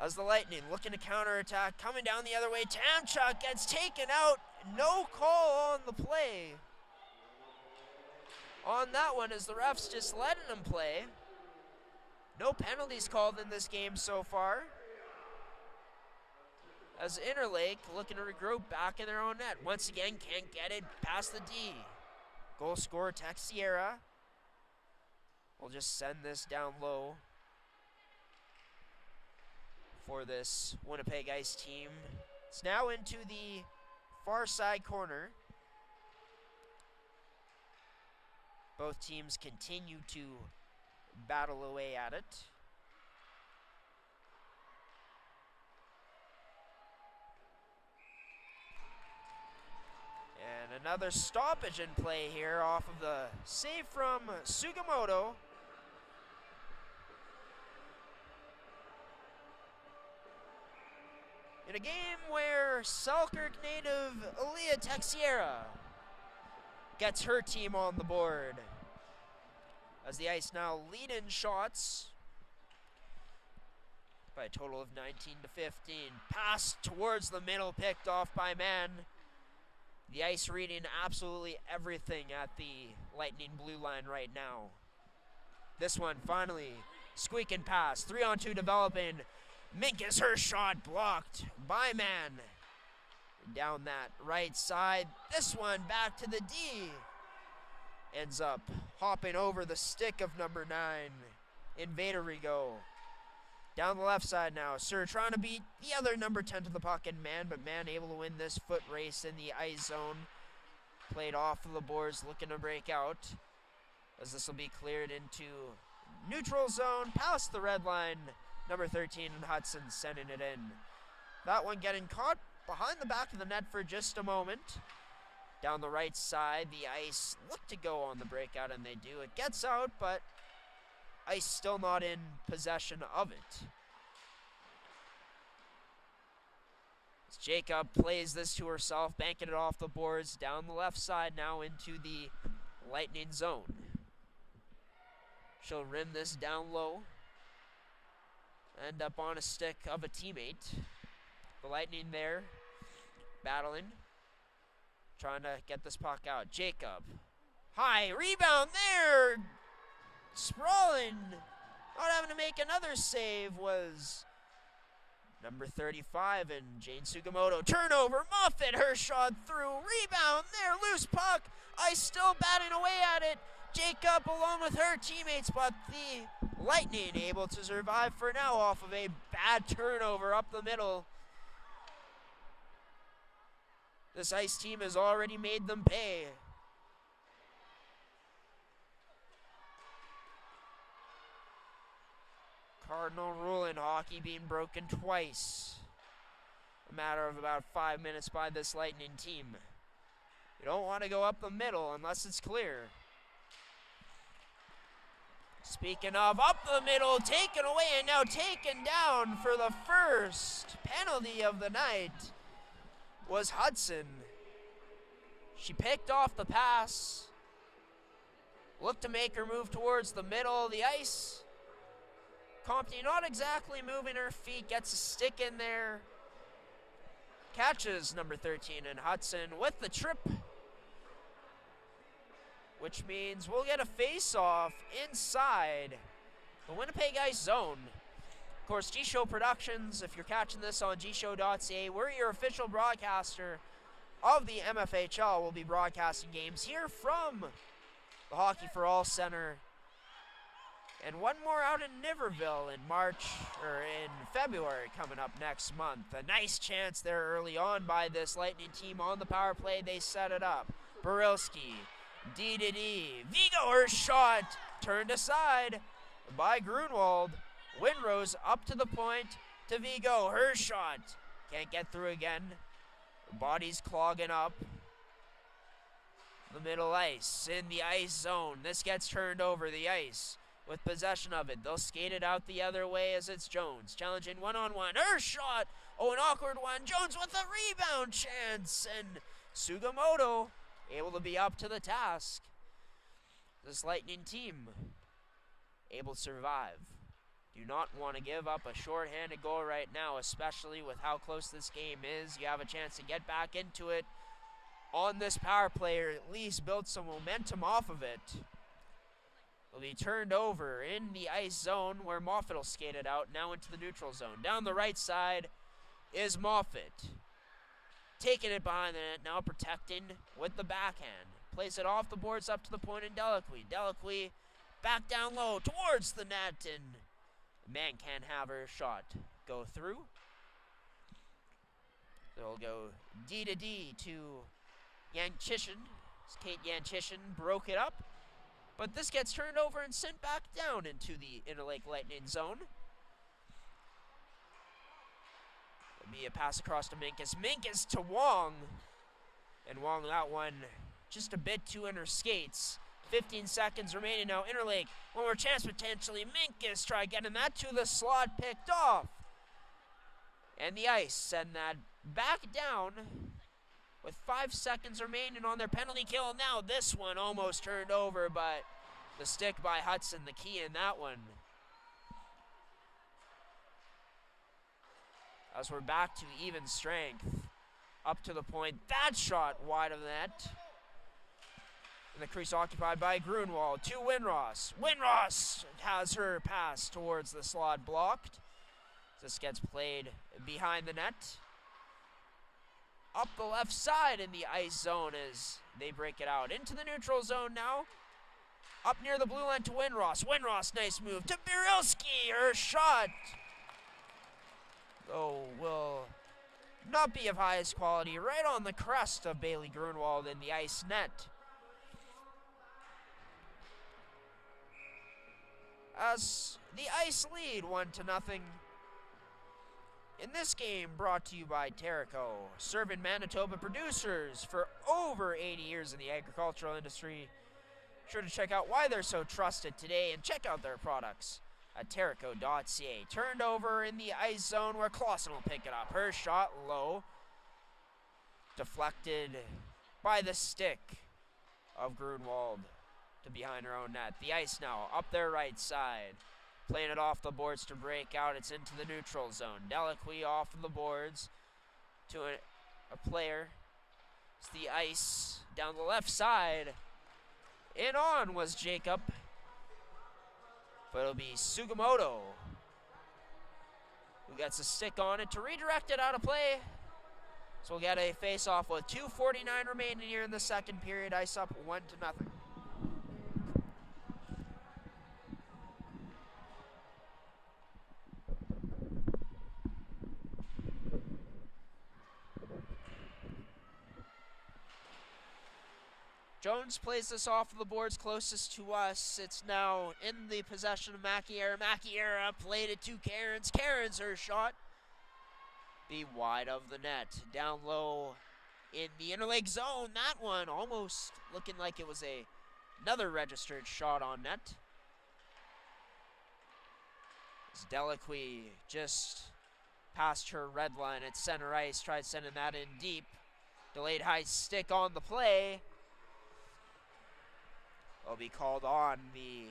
As the Lightning looking to counterattack, coming down the other way, Tamchuk gets taken out. No call on the play on that one, as the refs just letting him play. No penalties called in this game so far, as Interlake looking to regroup back in their own net. Once again, can't get it past the D. Goal scorer Texiera will just send this down low for this Winnipeg Ice team. It's now into the far side corner. Both teams continue to battle away at it. And another stoppage in play here off of the save from Sugimoto. In a game where Selkirk native Aaliyah Texiera gets her team on the board. As the Ice now lead in shots by a total of 19-15. Pass towards the middle, picked off by Mann. The Ice reading absolutely everything at the Lightning blue line right now. This one finally squeaking past. 3-on-2 developing. Minkus, her shot blocked by Mann. Down that right side. This one back to the D. Ends up hopping over the stick of number 9. Invader Rigo. Down the left side now. Sir trying to beat the other number 10 to the puck and Mann, but Mann able to win this foot race in the ice zone. Played off of the boards, looking to break out, as this will be cleared into neutral zone, past the red line. Number 13 in Hudson sending it in. That one getting caught behind the back of the net for just a moment. Down the right side, the Ice look to go on the breakout, and they do. It gets out, but Ice still not in possession of it. As Jacob plays this to herself, banking it off the boards, down the left side now into the Lightning zone. She'll rim this down low. End up on a stick of a teammate. The Lightning there, battling, trying to get this puck out. Jacob, high, rebound there! Sprawling, not having to make another save was number 35 and Jane Sugimoto. Turnover, Moffat, her shot through, rebound there, loose puck. Ice still batting away at it. Jacob along with her teammates, but the Lightning able to survive for now off of a bad turnover up the middle. This Ice team has already made them pay. Cardinal rule in hockey being broken twice. A matter of about 5 minutes by this Lightning team. You don't want to go up the middle unless it's clear. Speaking of, up the middle, taken away, and now taken down for the first penalty of the night was Hudson. She picked off the pass, looked to make her move towards the middle of the ice. Compton not exactly moving her feet, gets a stick in there. Catches number 13 and Hudson with the trip, which means we'll get a face-off inside the Winnipeg Ice zone. Of course, G-Show Productions, if you're catching this on gshow.ca, we're your official broadcaster of the MFHL. We'll be broadcasting games here from the Hockey for All Center. And one more out in Niverville in February coming up next month. A nice chance there early on by this Lightning team on the power play. They set it up. Barilski, D. Vigo, her shot turned aside by Grunwald. Windrose up to the point to Vigo. Her shot can't get through again. Body's clogging up. The middle ice in the ice zone. This gets turned over the ice with possession of it. They'll skate it out the other way as it's Jones challenging one-on-one. Her shot. Oh, an awkward one. Jones with a rebound chance. And Sugimoto able to be up to the task. This Lightning team able to survive. Do not want to give up a shorthanded goal right now, especially with how close this game is. You have a chance to get back into it on this power play, or at least build some momentum off of it. Will be turned over in the ice zone where Moffett will skate it out, now into the neutral zone. Down the right side is Moffett. Taking it behind the net, now protecting with the backhand. Plays it off the boards up to the point in Delacqui. Delacqui back down low towards the net, and man can't have her shot go through. So we'll go D to Yanchishin. Kate Yanchishin broke it up, but this gets turned over and sent back down into the Interlake Lightning zone. It'll be a pass across to Minkus. Minkus to Wong, and Wong that one just a bit too in her skates. 15 seconds remaining now. Interlake, one more chance potentially. Minkus try getting that to the slot, picked off. And the Ice send that back down with 5 seconds remaining on their penalty kill. Now this one almost turned over, but the stick by Hudson, the key in that one. As we're back to even strength. Up to the point. That shot wide of the net. And the crease occupied by Grunwald to Winross. Winross has her pass towards the slot blocked. This gets played behind the net. Up the left side in the ice zone as they break it out. Into the neutral zone now. Up near the blue line to Winross. Winross, nice move to Birilski. Her shot, though, will not be of highest quality. Right on the crest of Bailey Grunwald in the ice net. As the Ice lead 1-0. In this game, brought to you by Terrico, serving Manitoba producers for over 80 years in the agricultural industry. Sure to check out why they're so trusted today and check out their products at terrico.ca. Turned over in the ice zone where Clausen will pick it up. Her shot low, deflected by the stick of Grunwald to behind her own net. The Ice now up their right side. Playing it off the boards to break out. It's into the neutral zone. Delacqui off of the boards to a player. It's the Ice down the left side. In on was Jacob. But it'll be Sugimoto who gets a stick on it to redirect it out of play. So we'll get a face-off with 2:49 remaining here in the second period. Ice up 1-0. Jones plays this off of the boards closest to us. It's now in the possession of Macchiera. Macchiera played it to Cairns. Cairns, her shot be wide of the net. Down low in the Interlake zone. That one almost looking like it was another registered shot on net. As Delacqui just past her red line at center ice, tried sending that in deep. Delayed high stick on the play. Will be called on the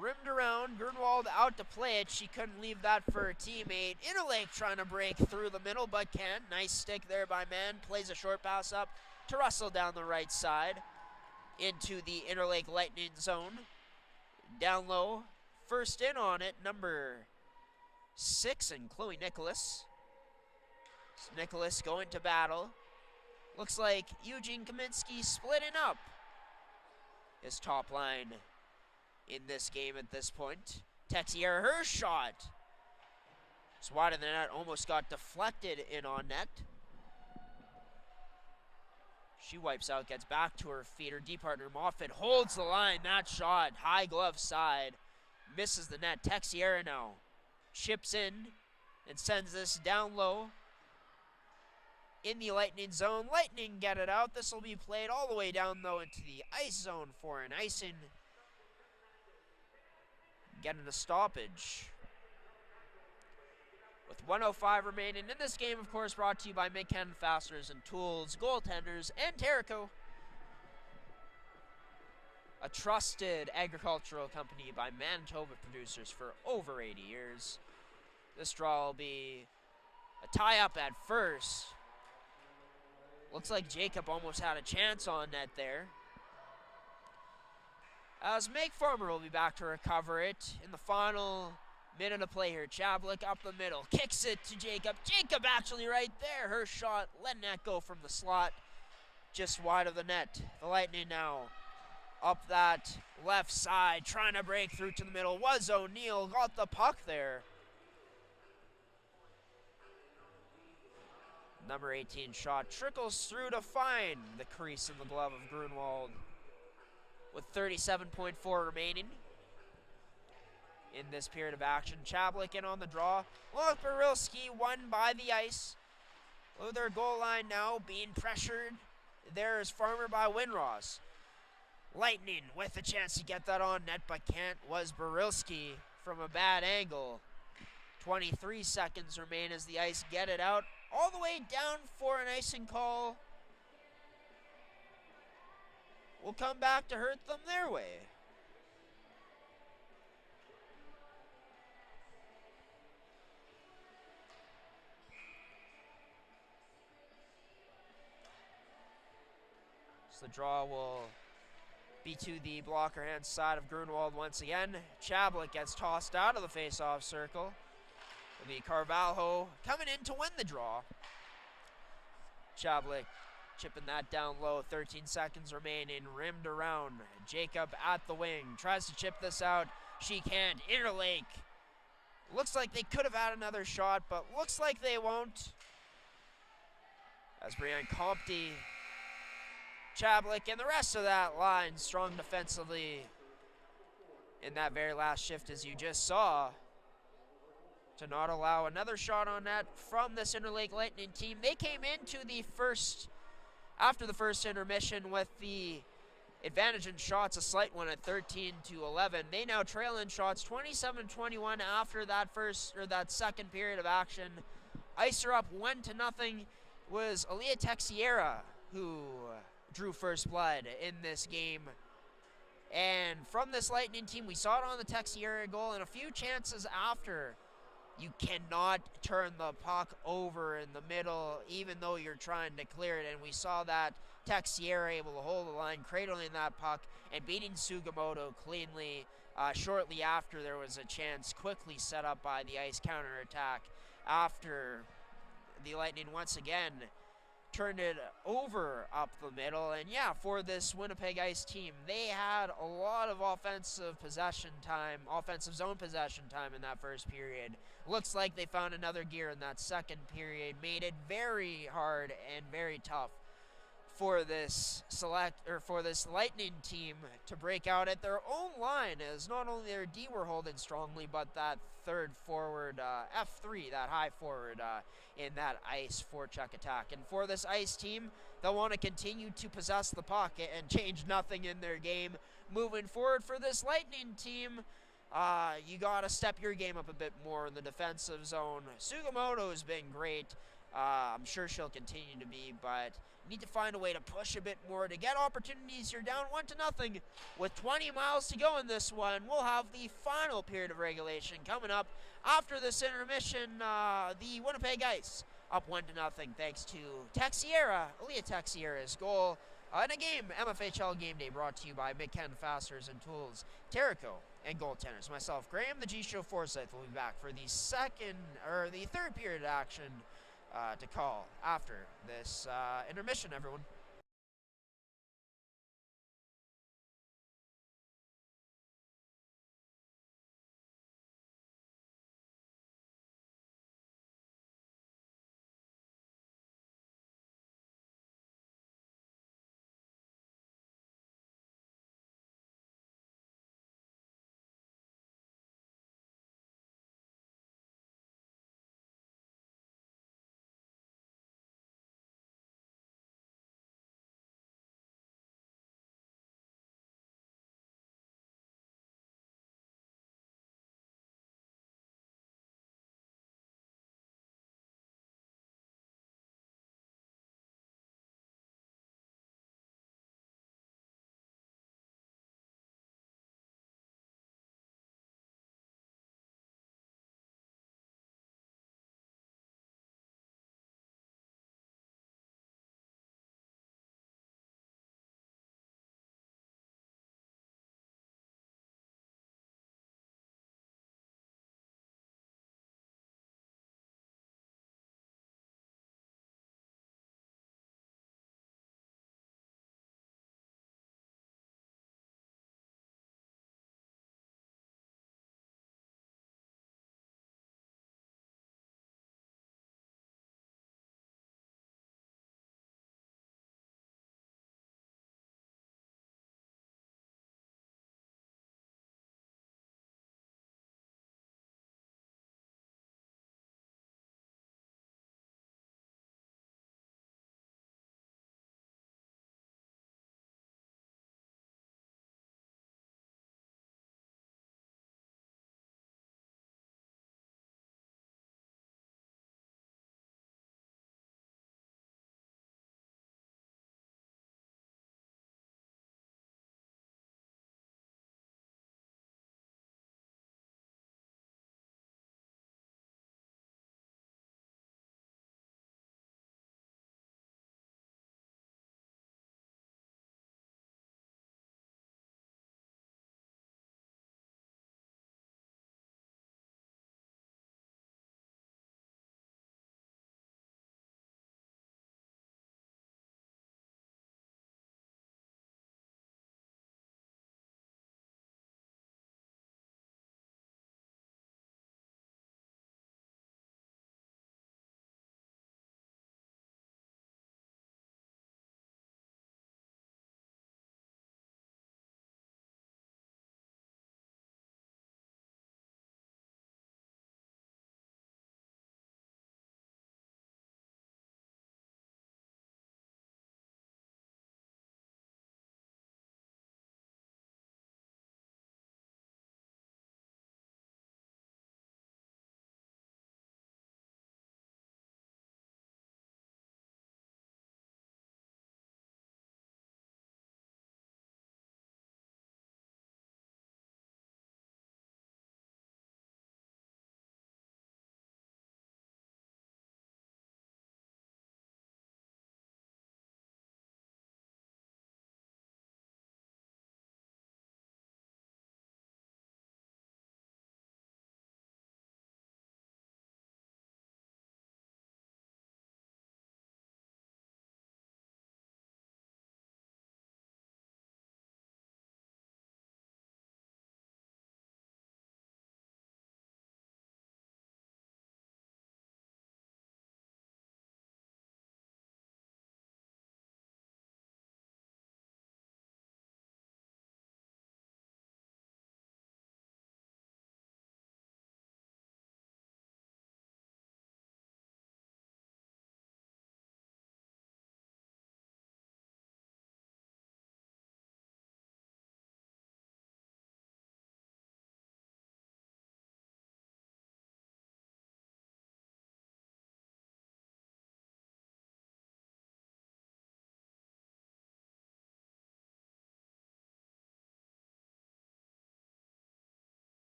rimmed around. Grunwald out to play it. She couldn't leave that for her teammate. Interlake trying to break through the middle, but can't. Nice stick there by Mann. Plays a short pass up to Russell down the right side into the Interlake Lightning zone. Down low. First in on it, number 6, and Chloe Nicholas. Nicholas going to battle. Looks like Eugene Kaminsky splitting up his top line in this game at this point. Texier, her shot. It's wide of the net, almost got deflected in on net. She wipes out, gets back to her feet. Her D partner Moffitt holds the line. That shot, high glove side, misses the net. Texier now chips in and sends this down low in the Lightning zone. Lightning get it out. This will be played all the way down though into the ice zone for an icing. Getting a stoppage. With 1:05 remaining in this game, of course, brought to you by Mid-Canada Fasteners and Tools, Goaltenders, and Terrico. A trusted agricultural company by Manitoba producers for over 80 years. This draw will be a tie-up at first. Looks like Jacob almost had a chance on net there. As Meg Farmer will be back to recover it in the final minute of play here. Chablik up the middle, kicks it to Jacob. Jacob actually right there. Her shot, letting that go from the slot, just wide of the net. The Lightning now up that left side, trying to break through to the middle. Was O'Neill, got the puck there. Number 18 shot trickles through to find the crease in the glove of Grunwald. With 37.4 remaining in this period of action. Chablik in on the draw. Look, Barilski won by the ice. Oh, their goal line now being pressured. There is Farmer by Winross. Lightning with a chance to get that on net, but can't. Was Barilski from a bad angle. 23 seconds remain as the Ice get it out. All the way down for an icing call. Will come back to hurt them their way. So the draw will be to the blocker hand side of Grunwald once again. Chablik gets tossed out of the face-off circle. It'll be Carvalho coming in to win the draw. Chablik chipping that down low. 13 seconds remaining. Rimmed around. Jacob at the wing. Tries to chip this out. She can't. Interlake. Looks like they could have had another shot, but looks like they won't. As Brian Compte, Chablik, and the rest of that line strong defensively in that very last shift, as you just saw, to not allow another shot on net from this Interlake Lightning team. They came into the first, after the first intermission, with the advantage in shots, a slight one at 13-11. They now trail in shots 27-21 after that that second period of action. Ice are up 1-0. Was Aaliyah Texiera who drew first blood in this game. And from this Lightning team, we saw it on the Texiera goal and a few chances after. You cannot turn the puck over in the middle, even though you're trying to clear it. And we saw that Texiera able to hold the line, cradling that puck, and beating Sugimoto cleanly. Shortly after, there was a chance quickly set up by the Ice counterattack after the Lightning once again turned it over up the middle. And yeah, for this Winnipeg Ice team, they had a lot of offensive zone possession time in that first period. Looks like they found another gear in that second period, made it very hard and very tough for this Lightning team to break out at their own line, as not only their D were holding strongly, but that third forward, F3, that high forward in that Ice forecheck attack. And for this Ice team, they'll want to continue to possess the puck and change nothing in their game moving forward. For this Lightning team, you got to step your game up a bit more in the defensive zone. Sugimoto has been great. I'm sure she'll continue to be, but you need to find a way to push a bit more to get opportunities. You're down 1-0 with 20 miles to go in this one. We'll have the final period of regulation coming up after this intermission. The Winnipeg Ice up 1-0 thanks to Texiera, Aaliyah Texiera's goal. In a game, MFHL Game Day brought to you by McKen Fasteners and Tools, Terrico, and Goaltenders. Myself, Graham, the G Show Forsyth, will be back for the third period action to call after this intermission, everyone.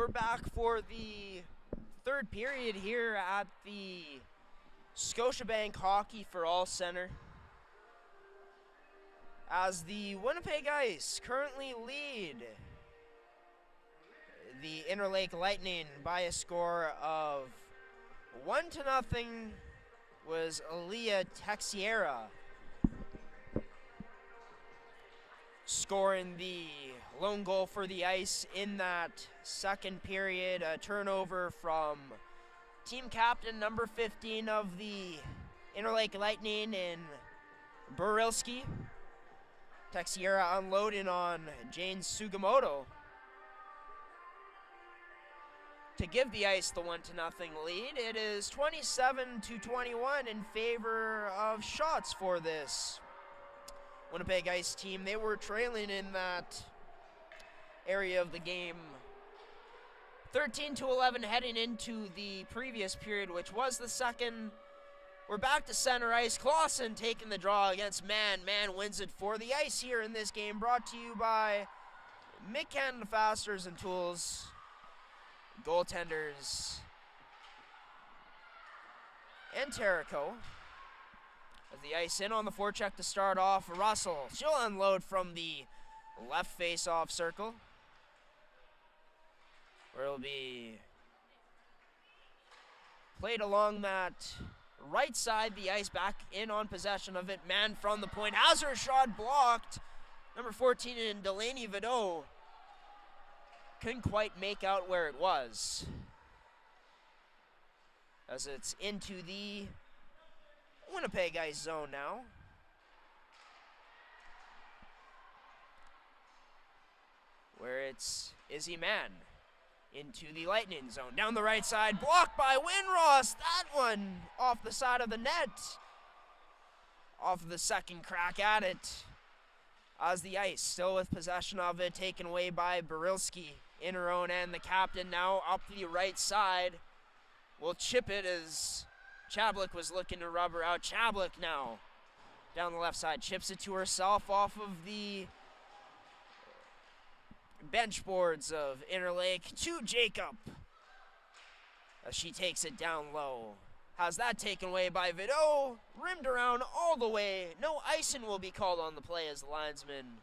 we're back for the third period here at the Scotiabank Hockey for All Center, as the Winnipeg Ice currently lead the Interlake Lightning by a score of 1-0. Was Aaliyah Texiera scoring the lone goal for the Ice in that second period. A turnover from team captain number 15 of the Interlake Lightning in Burilski. Texiera unloading on Jane Sugimoto to give the Ice the 1-0 lead. It is 27-21 in favor of shots for this Winnipeg Ice team. They were trailing in that area of the game 13-11 heading into the previous period, which was the second. We're back to center ice. Clausen taking the draw against Mann. Mann wins it for the Ice here in this game, brought to you by Mid-Canada Fasteners and Tools, Goaltenders, and Terrico. As the Ice in on the forecheck to start off, Russell, she'll unload from the left face-off circle, where it'll be played along that right side. The Ice back in on possession of it. Mann from the point has her shot blocked. Number 14 in Delaney Vidot couldn't quite make out where it was, as it's into the Winnipeg Ice zone now. Where it's Izzy Mann into the Lightning zone. Down the right side, blocked by Winross. That one off the side of the net. Off of the second crack at it. As the Ice still with possession of it, taken away by Burilski in her own end. The captain now up the right side will chip it as Chablik was looking to rub her out. Chablik now down the left side, chips it to herself off of the bench boards of Interlake to Jacob as she takes it down low. Has that taken away by Vidot, rimmed around all the way. No icing will be called on the play as the linesman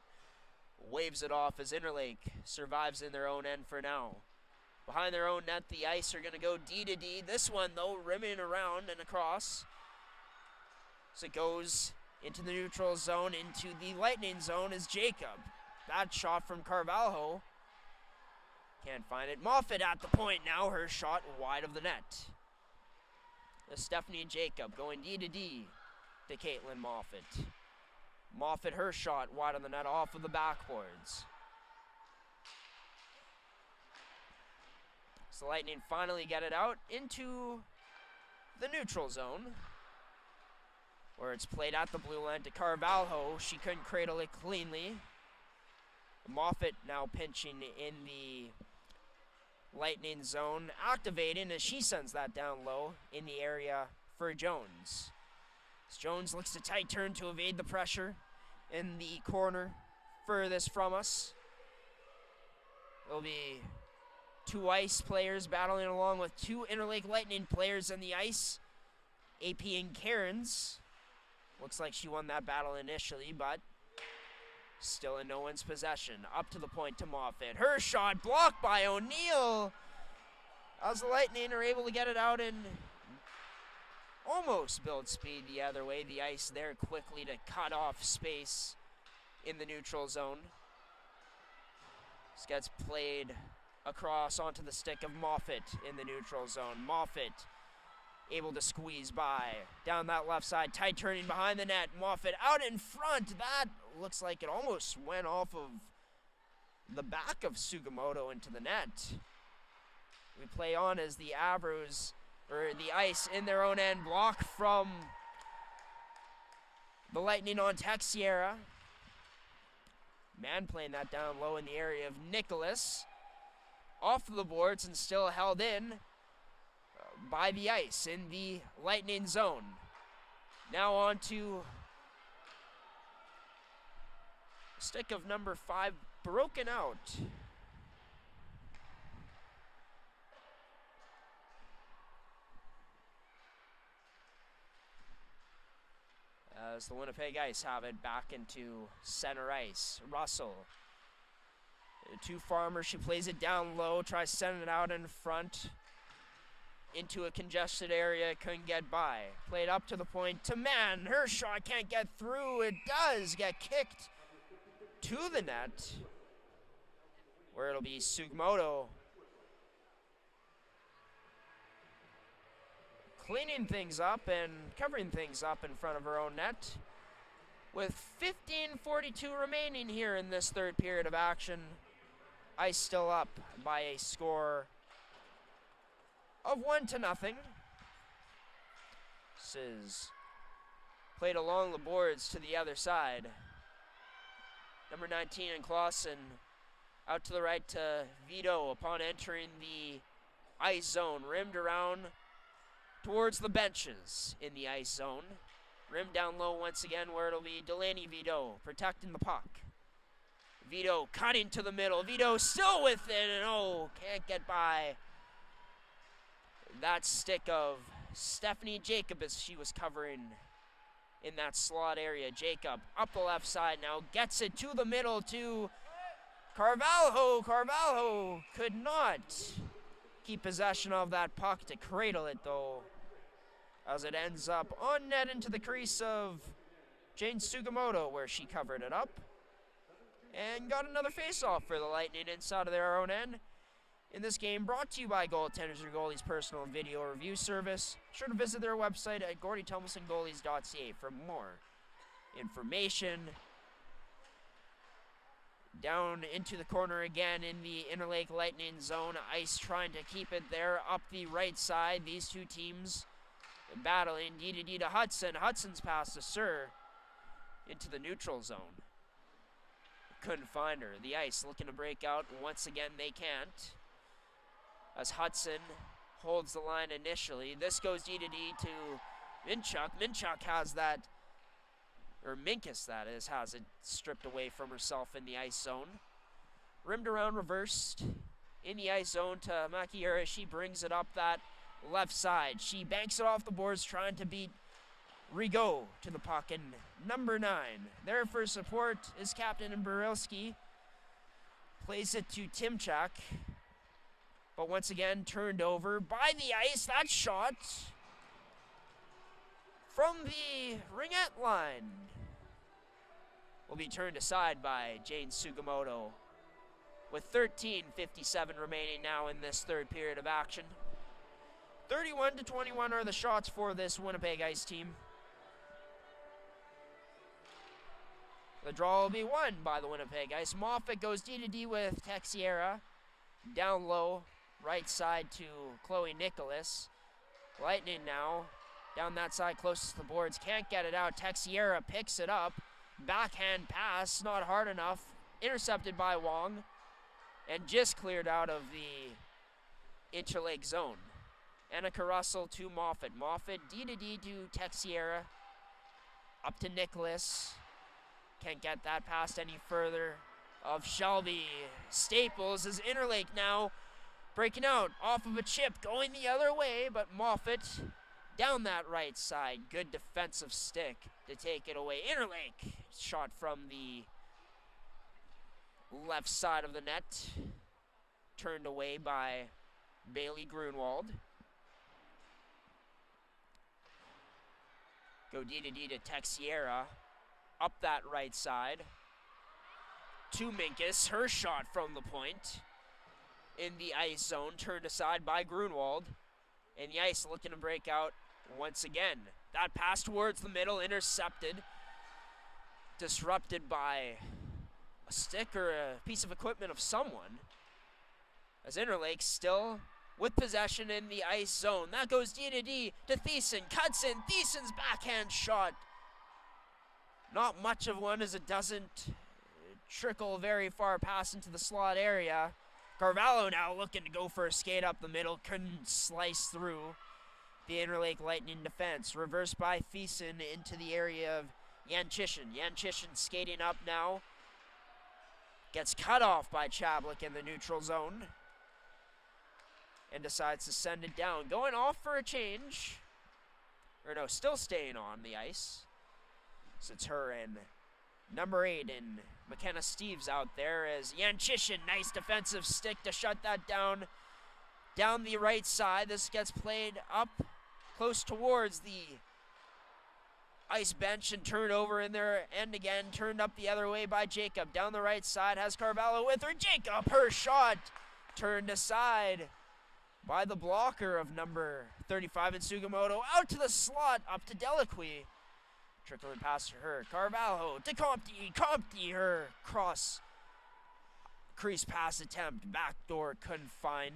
waves it off as Interlake survives in their own end for now. Behind their own net, the Ice are going to go D to D. This one, though, rimming around and across. So it goes into the neutral zone, into the Lightning zone is Jacob. Bad shot from Carvalho. Can't find it. Moffat at the point now. Her shot wide of the net. Stephanie and Jacob going D to D to Caitlin Moffat. Moffat, her shot wide on the net off of the backboards. So the Lightning finally get it out into the neutral zone, where it's played at the blue line to Carvalho. She couldn't cradle it cleanly. Moffat now pinching in the Lightning zone, activating as she sends that down low in the area for Jones. As Jones looks to tight turn to evade the pressure in the corner furthest from us. It'll be two Ice players battling along with two Interlake Lightning players in the Ice. AP and Cairns. Looks like she won that battle initially, but still in no one's possession. Up to the point to Moffat. Her shot blocked by O'Neill. As the Lightning are able to get it out and almost build speed the other way. The Ice there quickly to cut off space in the neutral zone. This gets played across onto the stick of Moffat in the neutral zone. Moffat able to squeeze by down that left side, tight turning behind the net. Moffat out in front. That looks like it almost went off of the back of Sugimoto into the net. We play on as the Avros, or the Ice in their own end, block from the Lightning on Texiera. Mann playing that down low in the area of Nicholas. Off the boards and still held in by the Ice in the Lightning zone. Now on to stick of number 5, broken out. as the Winnipeg Ice have it back into center ice. Russell. To Farmer, she plays it down low, tries to send it out in front into a congested area, couldn't get by. Played up to the point to Mann. Her shot can't get through. It does get kicked to the net, where it'll be Sugimoto cleaning things up and covering things up in front of her own net. With 15:42 remaining here in this third period of action, Ice still up by a score of 1-0. This is played along the boards to the other side. Number 19 in Clausen out to the right to Vito upon entering the ice zone. Rimmed around towards the benches in the ice zone. Rimmed down low once again, where it'll be Delaney Vito protecting the puck. Vito cutting to the middle. Vito still with it, and can't get by that stick of Stephanie Jacob as she was covering in that slot area. Jacob up the left side now, gets it to the middle to Carvalho. Carvalho could not keep possession of that puck to cradle it, though, as it ends up on net into the crease of Jane Sugimoto, where she covered it up and got another face-off for the Lightning inside of their own end. In this game, brought to you by Goaltenders, your goalie's personal video review service. Be sure to visit their website at GordyTumbletonGoalies.ca for more information. Down into the corner again in the Interlake Lightning zone. Ice trying to keep it there up the right side. These two teams battling. D to Hudson. Hudson's pass to Sir into the neutral zone. Couldn't find her. The Ice looking to break out. Once again, they can't, as Hudson holds the line initially. This goes D to Minchuk. Minchuk has that, or Minkus that is, has it stripped away from herself in the ice zone. Rimmed around, reversed in the ice zone to Makiera. She brings it up that left side. She banks it off the boards, trying to beat Rigaud to the puck, and number 9 there for support is Captain Burilski. Plays it to Timchak, but once again turned over by the Ice. That shot from the ringette line will be turned aside by Jane Sugimoto, with 13:57 remaining now in this third period of action. 31-21 are the shots for this Winnipeg Ice team. The draw will be won by the Winnipeg Ice. Moffat goes D with Texiera. Down low, right side to Chloe Nicholas. Lightning now, down that side closest to the boards. Can't get it out. Texiera picks it up. Backhand pass, not hard enough. Intercepted by Wong. And just cleared out of the Interlake zone. Annika Russell to Moffat. Moffat D to Texiera. Up to Nicholas. Can't get that past any further of Shelby. Staples is Interlake now breaking out off of a chip, going the other way, but Moffat down that right side. Good defensive stick to take it away. Interlake shot from the left side of the net, turned away by Bailey Grunwald. Go D to Texiera. Up that right side to Minkus. Her shot from the point in the ice zone, turned aside by Grunwald. And the Ice looking to break out once again. That pass towards the middle, intercepted. Disrupted by a stick or a piece of equipment of someone. As Interlake still with possession in the ice zone. That goes D to Thiessen. Cuts in. Thiessen's backhand shot. Not much of one, as it doesn't trickle very far past into the slot area. Carvalho now looking to go for a skate up the middle. Couldn't slice through the Interlake Lightning defense. Reversed by Thiessen into the area of Yanchishin. Yanchishin skating up now. Gets cut off by Chablik in the neutral zone. And decides to send it down. Going off for a change. Or no, still staying on the ice. So it's her and number 8 and McKenna Steves out there as Yanchishin, nice defensive stick to shut that down the right side. This gets played up close towards the ice bench and turned over in their end again, turned up the other way by Jacob. Down the right side has Carvalho with her. Jacob, her shot turned aside by the blocker of number 35 in Sugimoto. Out to the slot, up to Delacqui. Trickling past her. Carvalho to Compte. Compte, her cross crease pass attempt. Backdoor couldn't find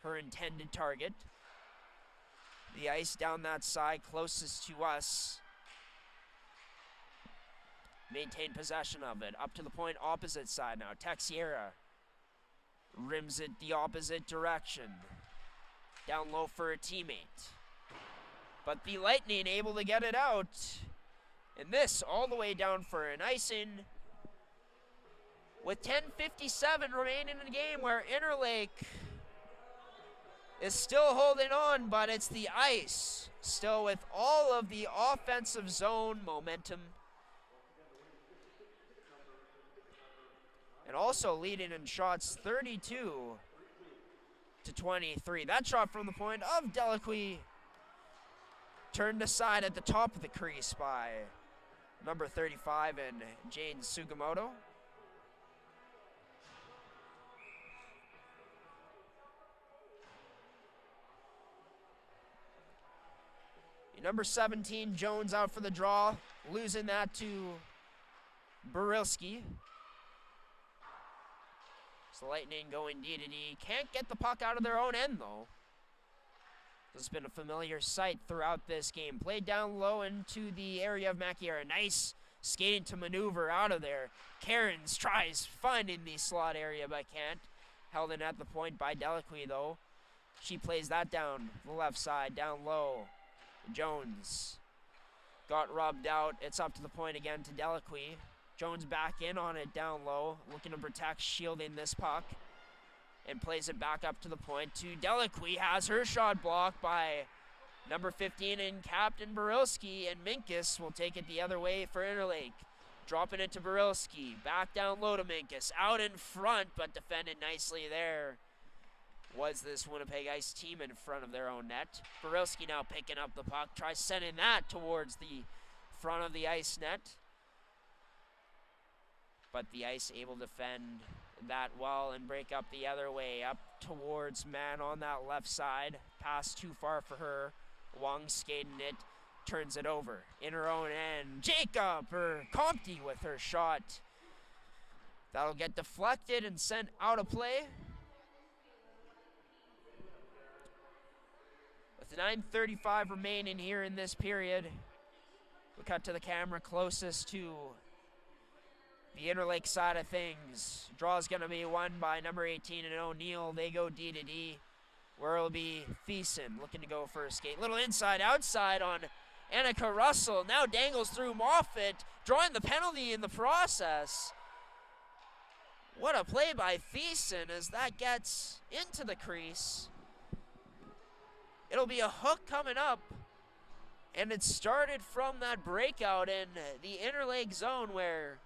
her intended target. The ice down that side closest to us. Maintain possession of it. Up to the point opposite side now. Texiera rims it the opposite direction. Down low for a teammate. But the Lightning able to get it out. And this all the way down for an icing with 10:57 remaining in the game, where Interlake is still holding on, but it's the Ice still with all of the offensive zone momentum. And also leading in shots 32-23. That shot from the point of Delacqui turned aside at the top of the crease by number 35 and Jane Sugimoto. Number 17, Jones out for the draw, losing that to Burilski. So Lightning going D to D. Can't get the puck out of their own end, though. This has been a familiar sight throughout this game. Played down low into the area of Maciera. Nice skating to maneuver out of there. Cairns tries finding the slot area, but can't. Held in at the point by Delacqui, though. She plays that down the left side, down low. Jones got rubbed out. It's up to the point again to Delacqui. Jones back in on it down low, looking to protect, shielding this puck. And plays it back up to the point to Delacqui. Has her shot blocked by number 15 and Captain Burilski, and Minkus will take it the other way for Interlake. Dropping it to Burilski. Back down low to Minkus. Out in front, but defended nicely there. Was this Winnipeg Ice team in front of their own net. Burilski now picking up the puck. Tries sending that towards the front of the ice net. But the Ice able to defend that well and break up the other way. Up towards Mann on that left side. Pass too far for her. Wong skating it. Turns it over. In her own end. Jacob, or Compte with her shot. That'll get deflected and sent out of play. With 9:35 remaining here in this period, we cut to the camera closest to the Interlake side of things. Draw's going to be won by number 18 and O'Neill. They go D to D, where it'll be Thiessen looking to go for a skate. Little inside, outside on Annika Russell. Now dangles through Moffat, drawing the penalty in the process. What a play by Thiessen as that gets into the crease. It'll be a hook coming up. And it started from that breakout in the Interlake zone where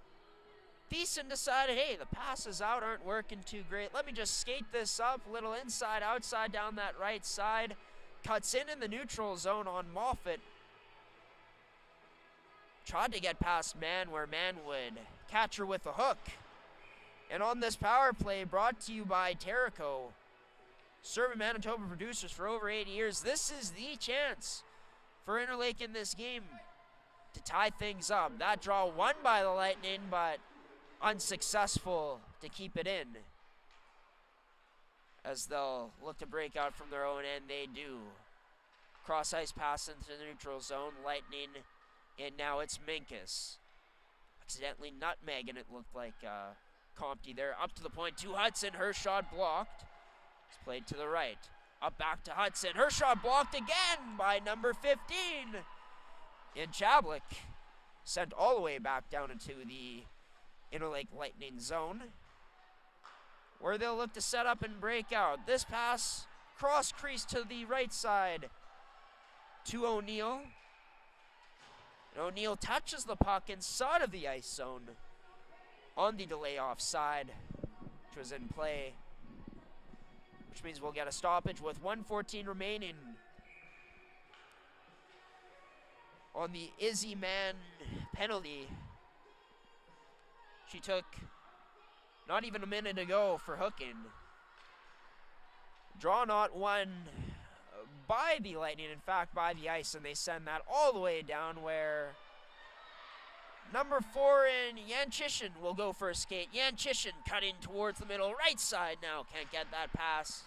Thiessen decided, hey, the passes out aren't working too great. Let me just skate this up. Little inside, outside down that right side. Cuts in the neutral zone on Moffat. Tried to get past Mann, where Mann would catch her with a hook. And on this power play, brought to you by Terrico, serving Manitoba producers for over 8 years, this is the chance for Interlake in this game to tie things up. That draw won by the Lightning, but unsuccessful to keep it in. As they'll look to break out from their own end, they do. Cross ice pass into the neutral zone, Lightning, and now it's Minkus. Accidentally nutmegging, it looked like Compte there. Up to the point to Hudson, her shot blocked. It's played to the right. Up back to Hudson, her shot blocked again by number 15 in Chablik. Sent all the way back down into the Interlake Lightning zone, where they'll look to set up and break out. This pass, cross crease to the right side to O'Neill. And O'Neill touches the puck inside of the ice zone on the delay offside, which was in play, which means we'll get a stoppage with 1:14 remaining on the Izzy Mann penalty. She took not even a minute to go for hooking. Draw not won by the Lightning, in fact by the Ice, and they send that all the way down where number 4 in Yanchishin will go for a skate. Yanchishin cutting towards the middle, right side now. Can't get that pass.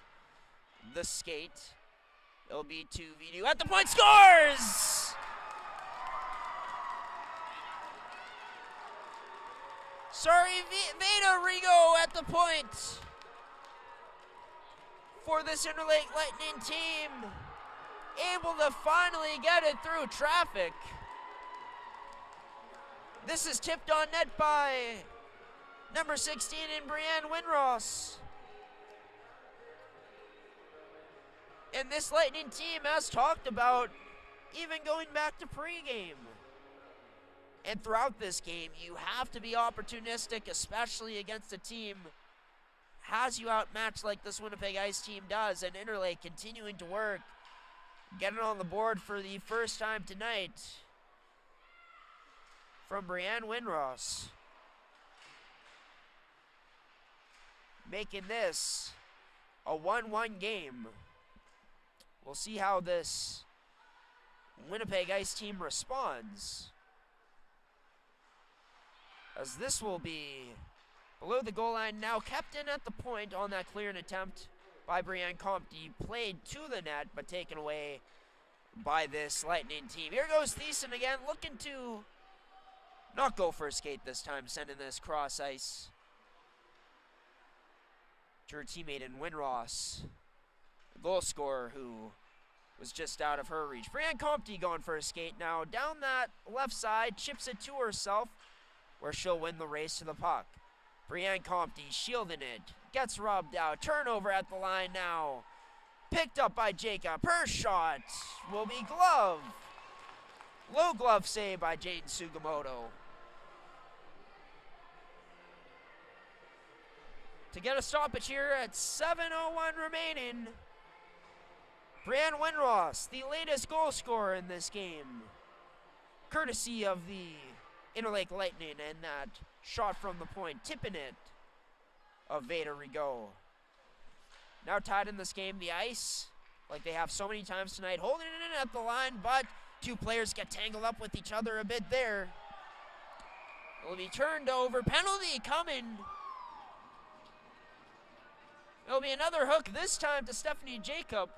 The skate. It'll be to Vidu at the point, scores! Sorry, Veda Rigo at the point for this Interlake Lightning team. Able to finally get it through traffic. This is tipped on net by number 16 in Brianne Winross. And this Lightning team, as talked about, even going back to pregame. And throughout this game, you have to be opportunistic, especially against a team has you outmatched like this Winnipeg Ice team does. And Interlake continuing to work, getting on the board for the first time tonight from Brianne Winross. Making this a 1-1 game. We'll see how this Winnipeg Ice team responds, as this will be below the goal line now, kept in at the point on that clearing attempt by Brianne Compte. Played to the net, but taken away by this Lightning team. Here goes Thiessen again, looking to not go for a skate this time, sending this cross ice to her teammate in Winross, the goal scorer who was just out of her reach. Brianne Compte going for a skate now, down that left side, chips it to herself, where she'll win the race to the puck. Brianne Compte shielding it, gets rubbed out, turnover at the line now. Picked up by Jacob, her shot will be glove. Low glove save by Jaden Sugimoto. To get a stoppage here at 7:01 remaining. Brianne Winross, the latest goal scorer in this game, courtesy of the Interlake Lightning, and that shot from the point, tipping it, of Veda Rigaud. Now tied in this game, the Ice, like they have so many times tonight, holding it in at the line, but two players get tangled up with each other a bit there. It will be turned over, penalty coming. It'll be another hook, this time to Stephanie Jacob,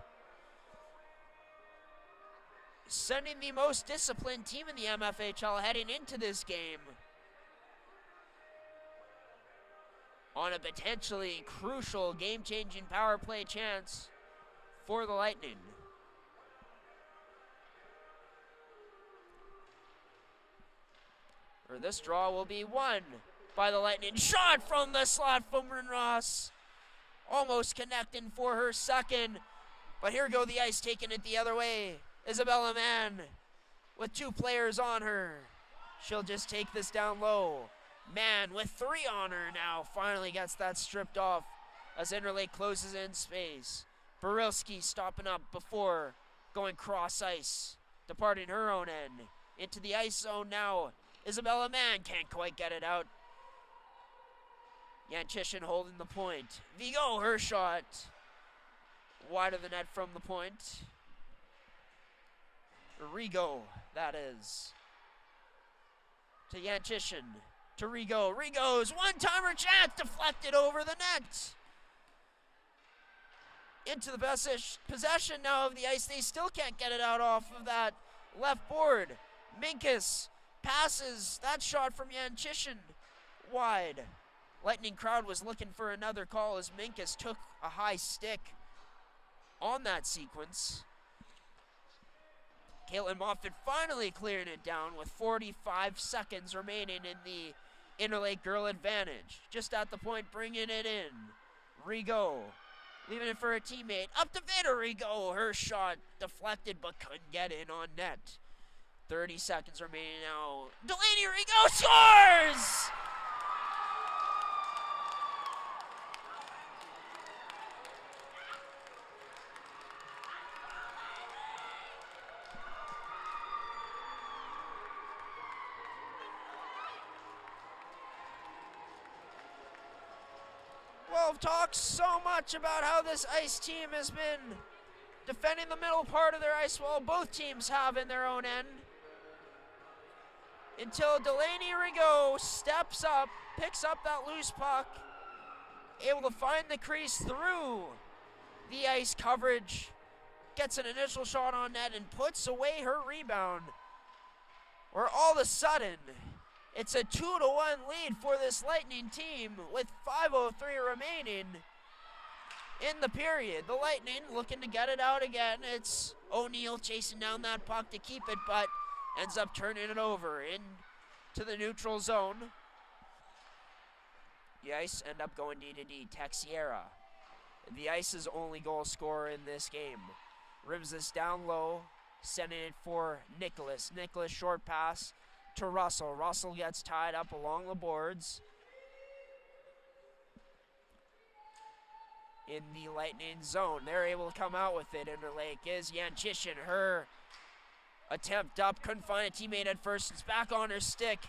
sending the most disciplined team in the MFHL heading into this game on a potentially crucial game-changing power play chance for the Lightning. Or this draw will be won by the Lightning. Shot from the slot from Winross, almost connecting for her second, but here go the Ice taking it the other way. Isabella Mann with two players on her. She'll just take this down low. Mann with three on her now finally gets that stripped off as Interlake closes in space. Barilski stopping up before going cross ice, departing her own end. Into the ice zone now. Isabella Mann can't quite get it out. Yanchishin holding the point. Vigo, her shot wide of the net from the point. Rigo, that is. To Yanchishin. To Rigo. Rigo's one-timer chance deflected over the net. Into the possession now of the Ice. They still can't get it out off of that left board. Minkus passes that shot from Yanchishin wide. Lightning crowd was looking for another call as Minkus took a high stick on that sequence. Caitlin Moffitt finally clearing it down with 45 seconds remaining in the Interlake girl advantage. Just at the point, bringing it in. Rigo, leaving it for a teammate. Up to Veda Rigo. Her shot deflected but couldn't get in on net. 30 seconds remaining now. Delaney Rigaud scores! Well, I've talked so much about how this Ice team has been defending the middle part of their ice wall. Both teams have in their own end. Until Delaney Rigaud steps up, picks up that loose puck, able to find the crease through the ice coverage, gets an initial shot on net and puts away her rebound. Where all of a sudden, it's a 2-1 lead for this Lightning team with 5:03 remaining in the period. The Lightning looking to get it out again. It's O'Neill chasing down that puck to keep it, but ends up turning it over into the neutral zone. The Ice end up going D-to-D. Texiera, the Ice's only goal scorer in this game, rims this down low, sending it for Nicholas. Nicholas short pass to Russell. Russell gets tied up along the boards. In the Lightning zone, they're able to come out with it. Interlake is Yanchishin. Her attempt up, couldn't find a teammate at first. It's back on her stick,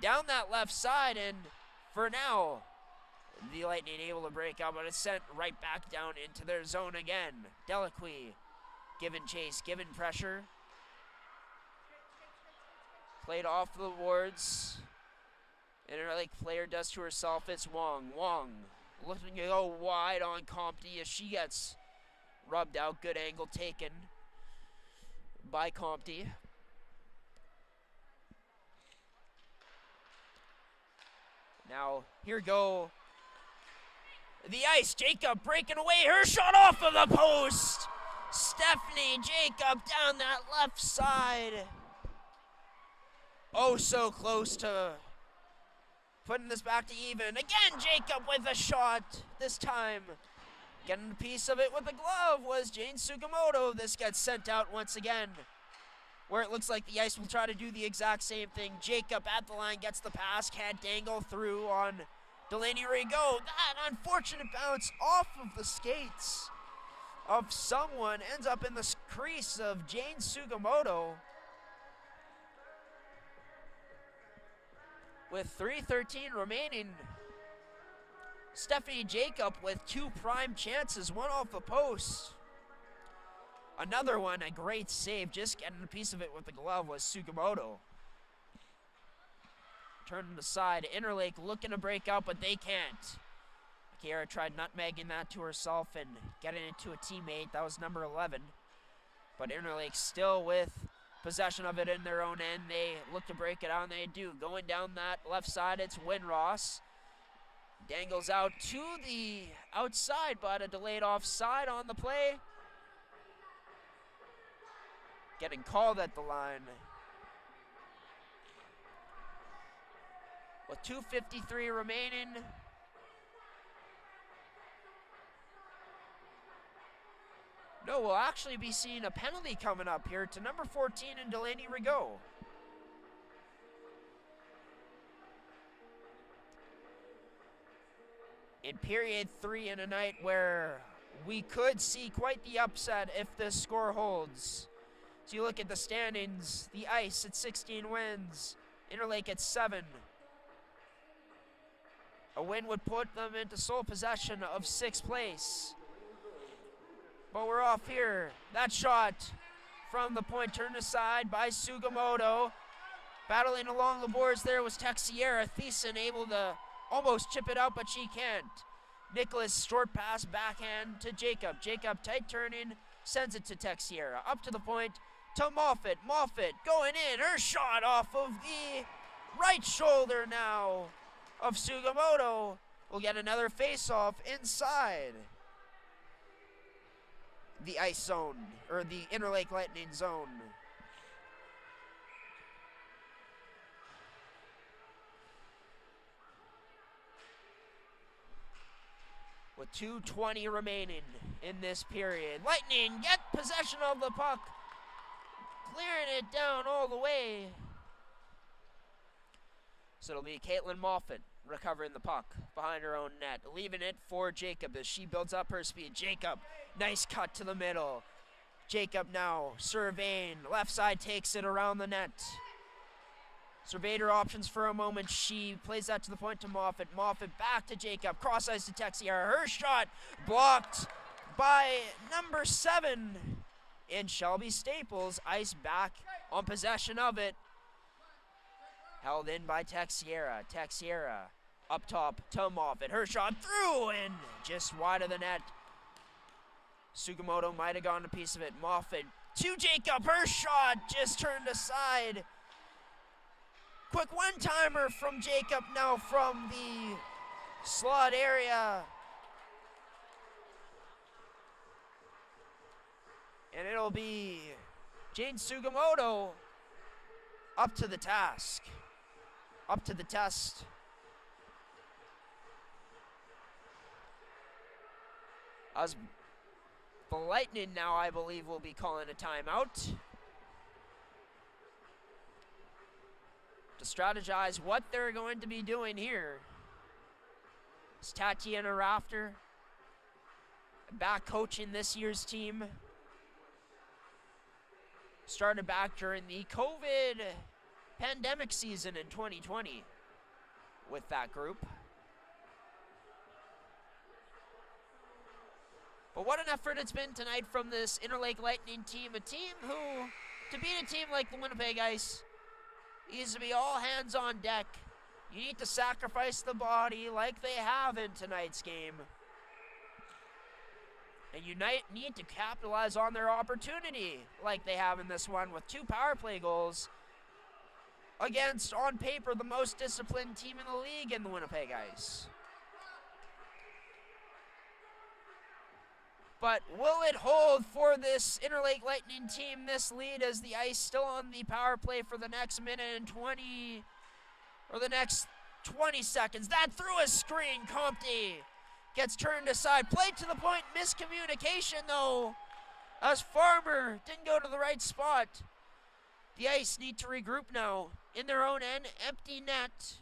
down that left side, and for now, the Lightning able to break out, but it's sent right back down into their zone again. Delacqui giving chase, giving pressure. Played off the boards. Interlake player does to herself. It's Wong. Wong looking to go wide on Compte as she gets rubbed out. Good angle taken by Compte. Now, here go the Ice. Jacob breaking away. Her shot off of the post. Stephanie Jacob down that left side. Oh, so close to putting this back to even. Again, Jacob with a shot. This time, getting a piece of it with the glove was Jane Sugimoto. This gets sent out once again, where it looks like the Ice will try to do the exact same thing. Jacob at the line gets the pass. Can't dangle through on Delaney Rigaud. That unfortunate bounce off of the skates of someone ends up in the crease of Jane Sugimoto. With 3:13 remaining, Stephanie Jacob with 2 prime chances, one off the post. Another one, a great save, just getting a piece of it with the glove was Sugimoto. Turning aside, Interlake looking to break out, but they can't. Kiera tried nutmegging that to herself and getting it to a teammate. That was number 11. But Interlake still with possession of it in their own end. They look to break it out, and they do. Going down that left side, it's Winross. Dangles out to the outside, but a delayed offside on the play. Getting called at the line. With 2:53 remaining. No, we'll actually be seeing a penalty coming up here to number 14 in Delaney Rigaud. In period 3 in a night where we could see quite the upset if this score holds. So you look at the standings, the Ice at 16 wins, Interlake at 7. A win would put them into sole possession of 6th place. But we're off here. That shot from the point turned aside by Sugimoto. Battling along the boards there was Texiera. Thiessen able to almost chip it out, but she can't. Nicholas short pass backhand to Jacob. Jacob tight turning, sends it to Texiera. Up to the point to Moffett. Moffett going in. Her shot off of the right shoulder now of Sugimoto. We'll get another face-off inside the Ice zone, or the Interlake Lightning zone. With 2:20 remaining in this period. Lightning get possession of the puck. clearing it down all the way. So it'll be Caitlin Moffat recovering the puck behind her own net, leaving it for Jacob as she builds up her speed. Jacob, nice cut to the middle. Jacob now surveying, left side takes it around the net. Surveyed her options for a moment. She plays that to the point to Moffat. Moffat back to Jacob, cross ice to Texier. Her shot blocked by number 7 in Shelby Staples. Ice back on possession of it. Held in by Texiera. Texiera up top to Moffat. Her shot through and just wide of the net. Sugimoto might have gotten a piece of it. Moffat to Jacob. Her shot just turned aside. Quick one-timer from Jacob now from the slot area. And it'll be Jane Sugimoto up to the task. Up to the test. As the Lightning now, I believe, will be calling a timeout to strategize what they're going to be doing here. It's Tatiana Rafter back coaching this year's team. Started back during the COVID pandemic season in 2020 with that group. But what an effort it's been tonight from this Interlake Lightning team. A team who, to beat a team like the Winnipeg Ice, needs to be all hands on deck. You need to sacrifice the body like they have in tonight's game. And you need to capitalize on their opportunity like they have in this one with 2 power play goals against, on paper, the most disciplined team in the league in the Winnipeg Ice. But will it hold for this Interlake Lightning team, this lead, as the Ice still on the power play for the next minute and 20, or the next 20 seconds. That through a screen, Comte gets turned aside. Played to the point, miscommunication though, as Farmer didn't go to the right spot. The Ice need to regroup now. In their own end, empty net.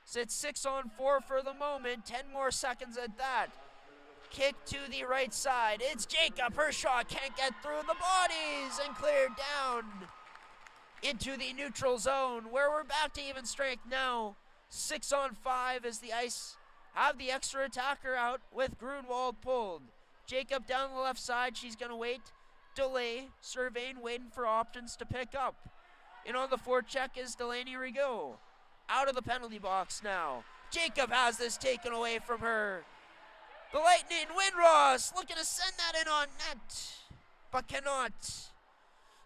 Sits 6-on-4 for the moment, 10 more seconds at that. Kick to the right side. It's Jacob. Her shot can't get through the bodies and cleared down into the neutral zone, where we're back to even strength now. 6-on-5 as the Ice have the extra attacker out with Grunwald pulled. Jacob down the left side. She's going to wait, delay, surveying, waiting for options to pick up. In on the forecheck is Delaney Rigaud. Out of the penalty box now. Jacob has this taken away from her. The Lightning, Winross, looking to send that in on net, but cannot.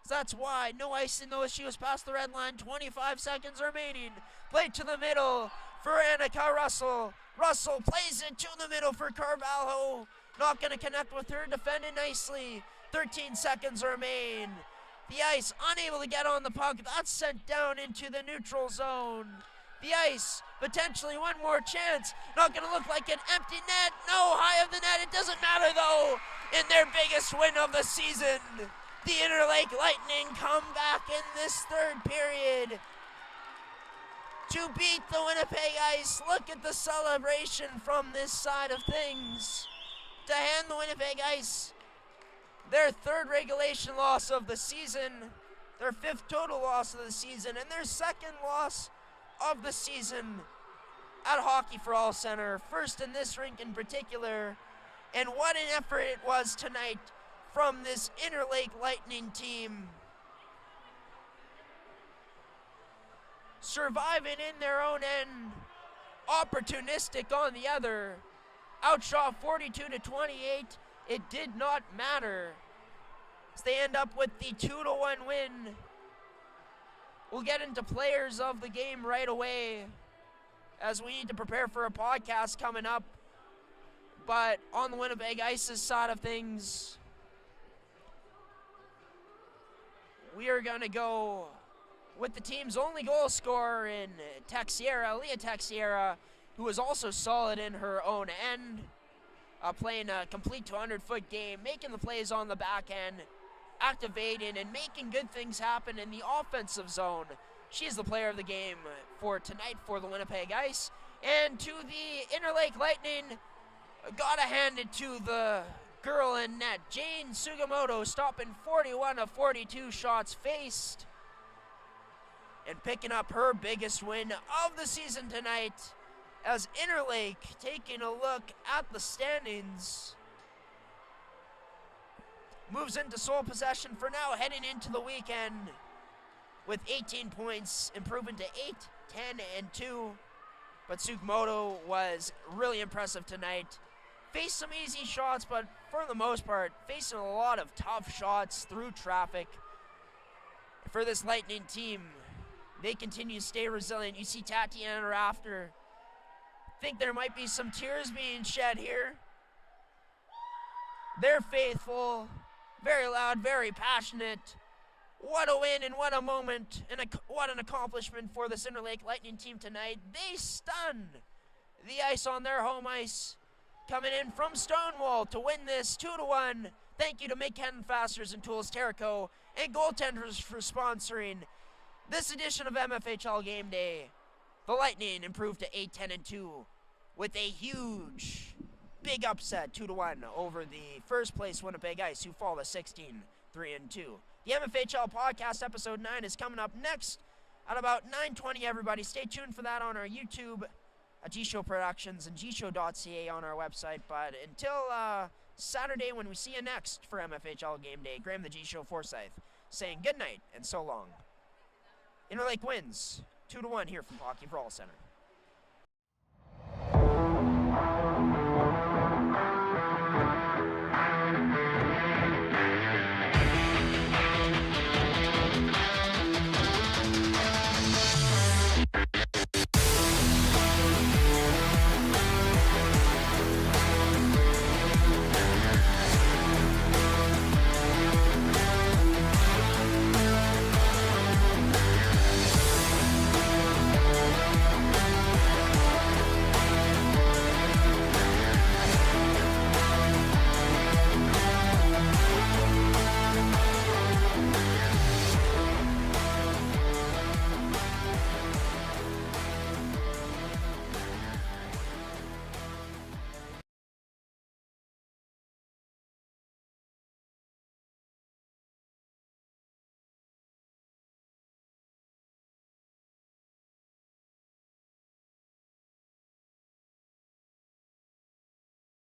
That's why no icing though, as she was past the red line. 25 seconds remaining. Play to the middle for Annika Russell. Russell plays it to the middle for Carvalho. Not going to connect with her, defended nicely. 13 seconds remain. The Ice unable to get on the puck. That's sent down into the neutral zone. The Ice, potentially one more chance. Not going to look like an empty net. No, high of the net. It doesn't matter, though. In their biggest win of the season, the Interlake Lightning come back in this third period to beat the Winnipeg Ice. Look at the celebration from this side of things to hand the Winnipeg Ice their 3rd regulation loss of the season, their 5th total loss of the season, and their 2nd loss of the season at Hockey for All Center, first in this rink in particular. And what an effort it was tonight from this Interlake Lightning team. Surviving in their own end, opportunistic on the other. Outshot 42-28. It did not matter, as they end up with the 2-1 win. We'll get into players of the game right away, as we need to prepare for a podcast coming up. But on the Winnipeg Ice's side of things, we are going to go with the team's only goal scorer in Leah Texiera, who was also solid in her own end. Playing a complete 200-foot game, making the plays on the back end, activating and making good things happen in the offensive zone. She's the player of the game for tonight for the Winnipeg Ice. And to the Interlake Lightning, gotta hand it to the girl in net, Jane Sugimoto, stopping 41 of 42 shots faced and picking up her biggest win of the season tonight, as Interlake taking a look at the standings moves into sole possession for now, heading into the weekend with 18 points, improving to 8, 10, and 2. But Sugimoto was really impressive tonight. Faced some easy shots, but for the most part, facing a lot of tough shots through traffic. For this Lightning team, they continue to stay resilient. You see Tatiana Rafter. Think there might be some tears being shed here. They're faithful, very loud, very passionate. What a win and what a moment and what an accomplishment for this Interlake Lightning team tonight. They stunned the Ice on their home ice, coming in from Stonewall to win this 2-1. Thank you to Midcanton Fasteners and Tools, Terrico, and Goaltenders for sponsoring this edition of MFHL Game Day. The Lightning improved to 8, 10, and 2 with a huge, big upset, 2-1 over the first place Winnipeg Ice, who fall to 16, 3, and 2. The MFHL podcast episode 9 is coming up next at about 9:20. Everybody, stay tuned for that on our YouTube at gshow Productions and gshow.ca on our website. But until Saturday, when we see you next for MFHL Game Day, Graham the G Show Forsyth saying good night and so long. Interlake wins 2-1 here from Hockey for All Center.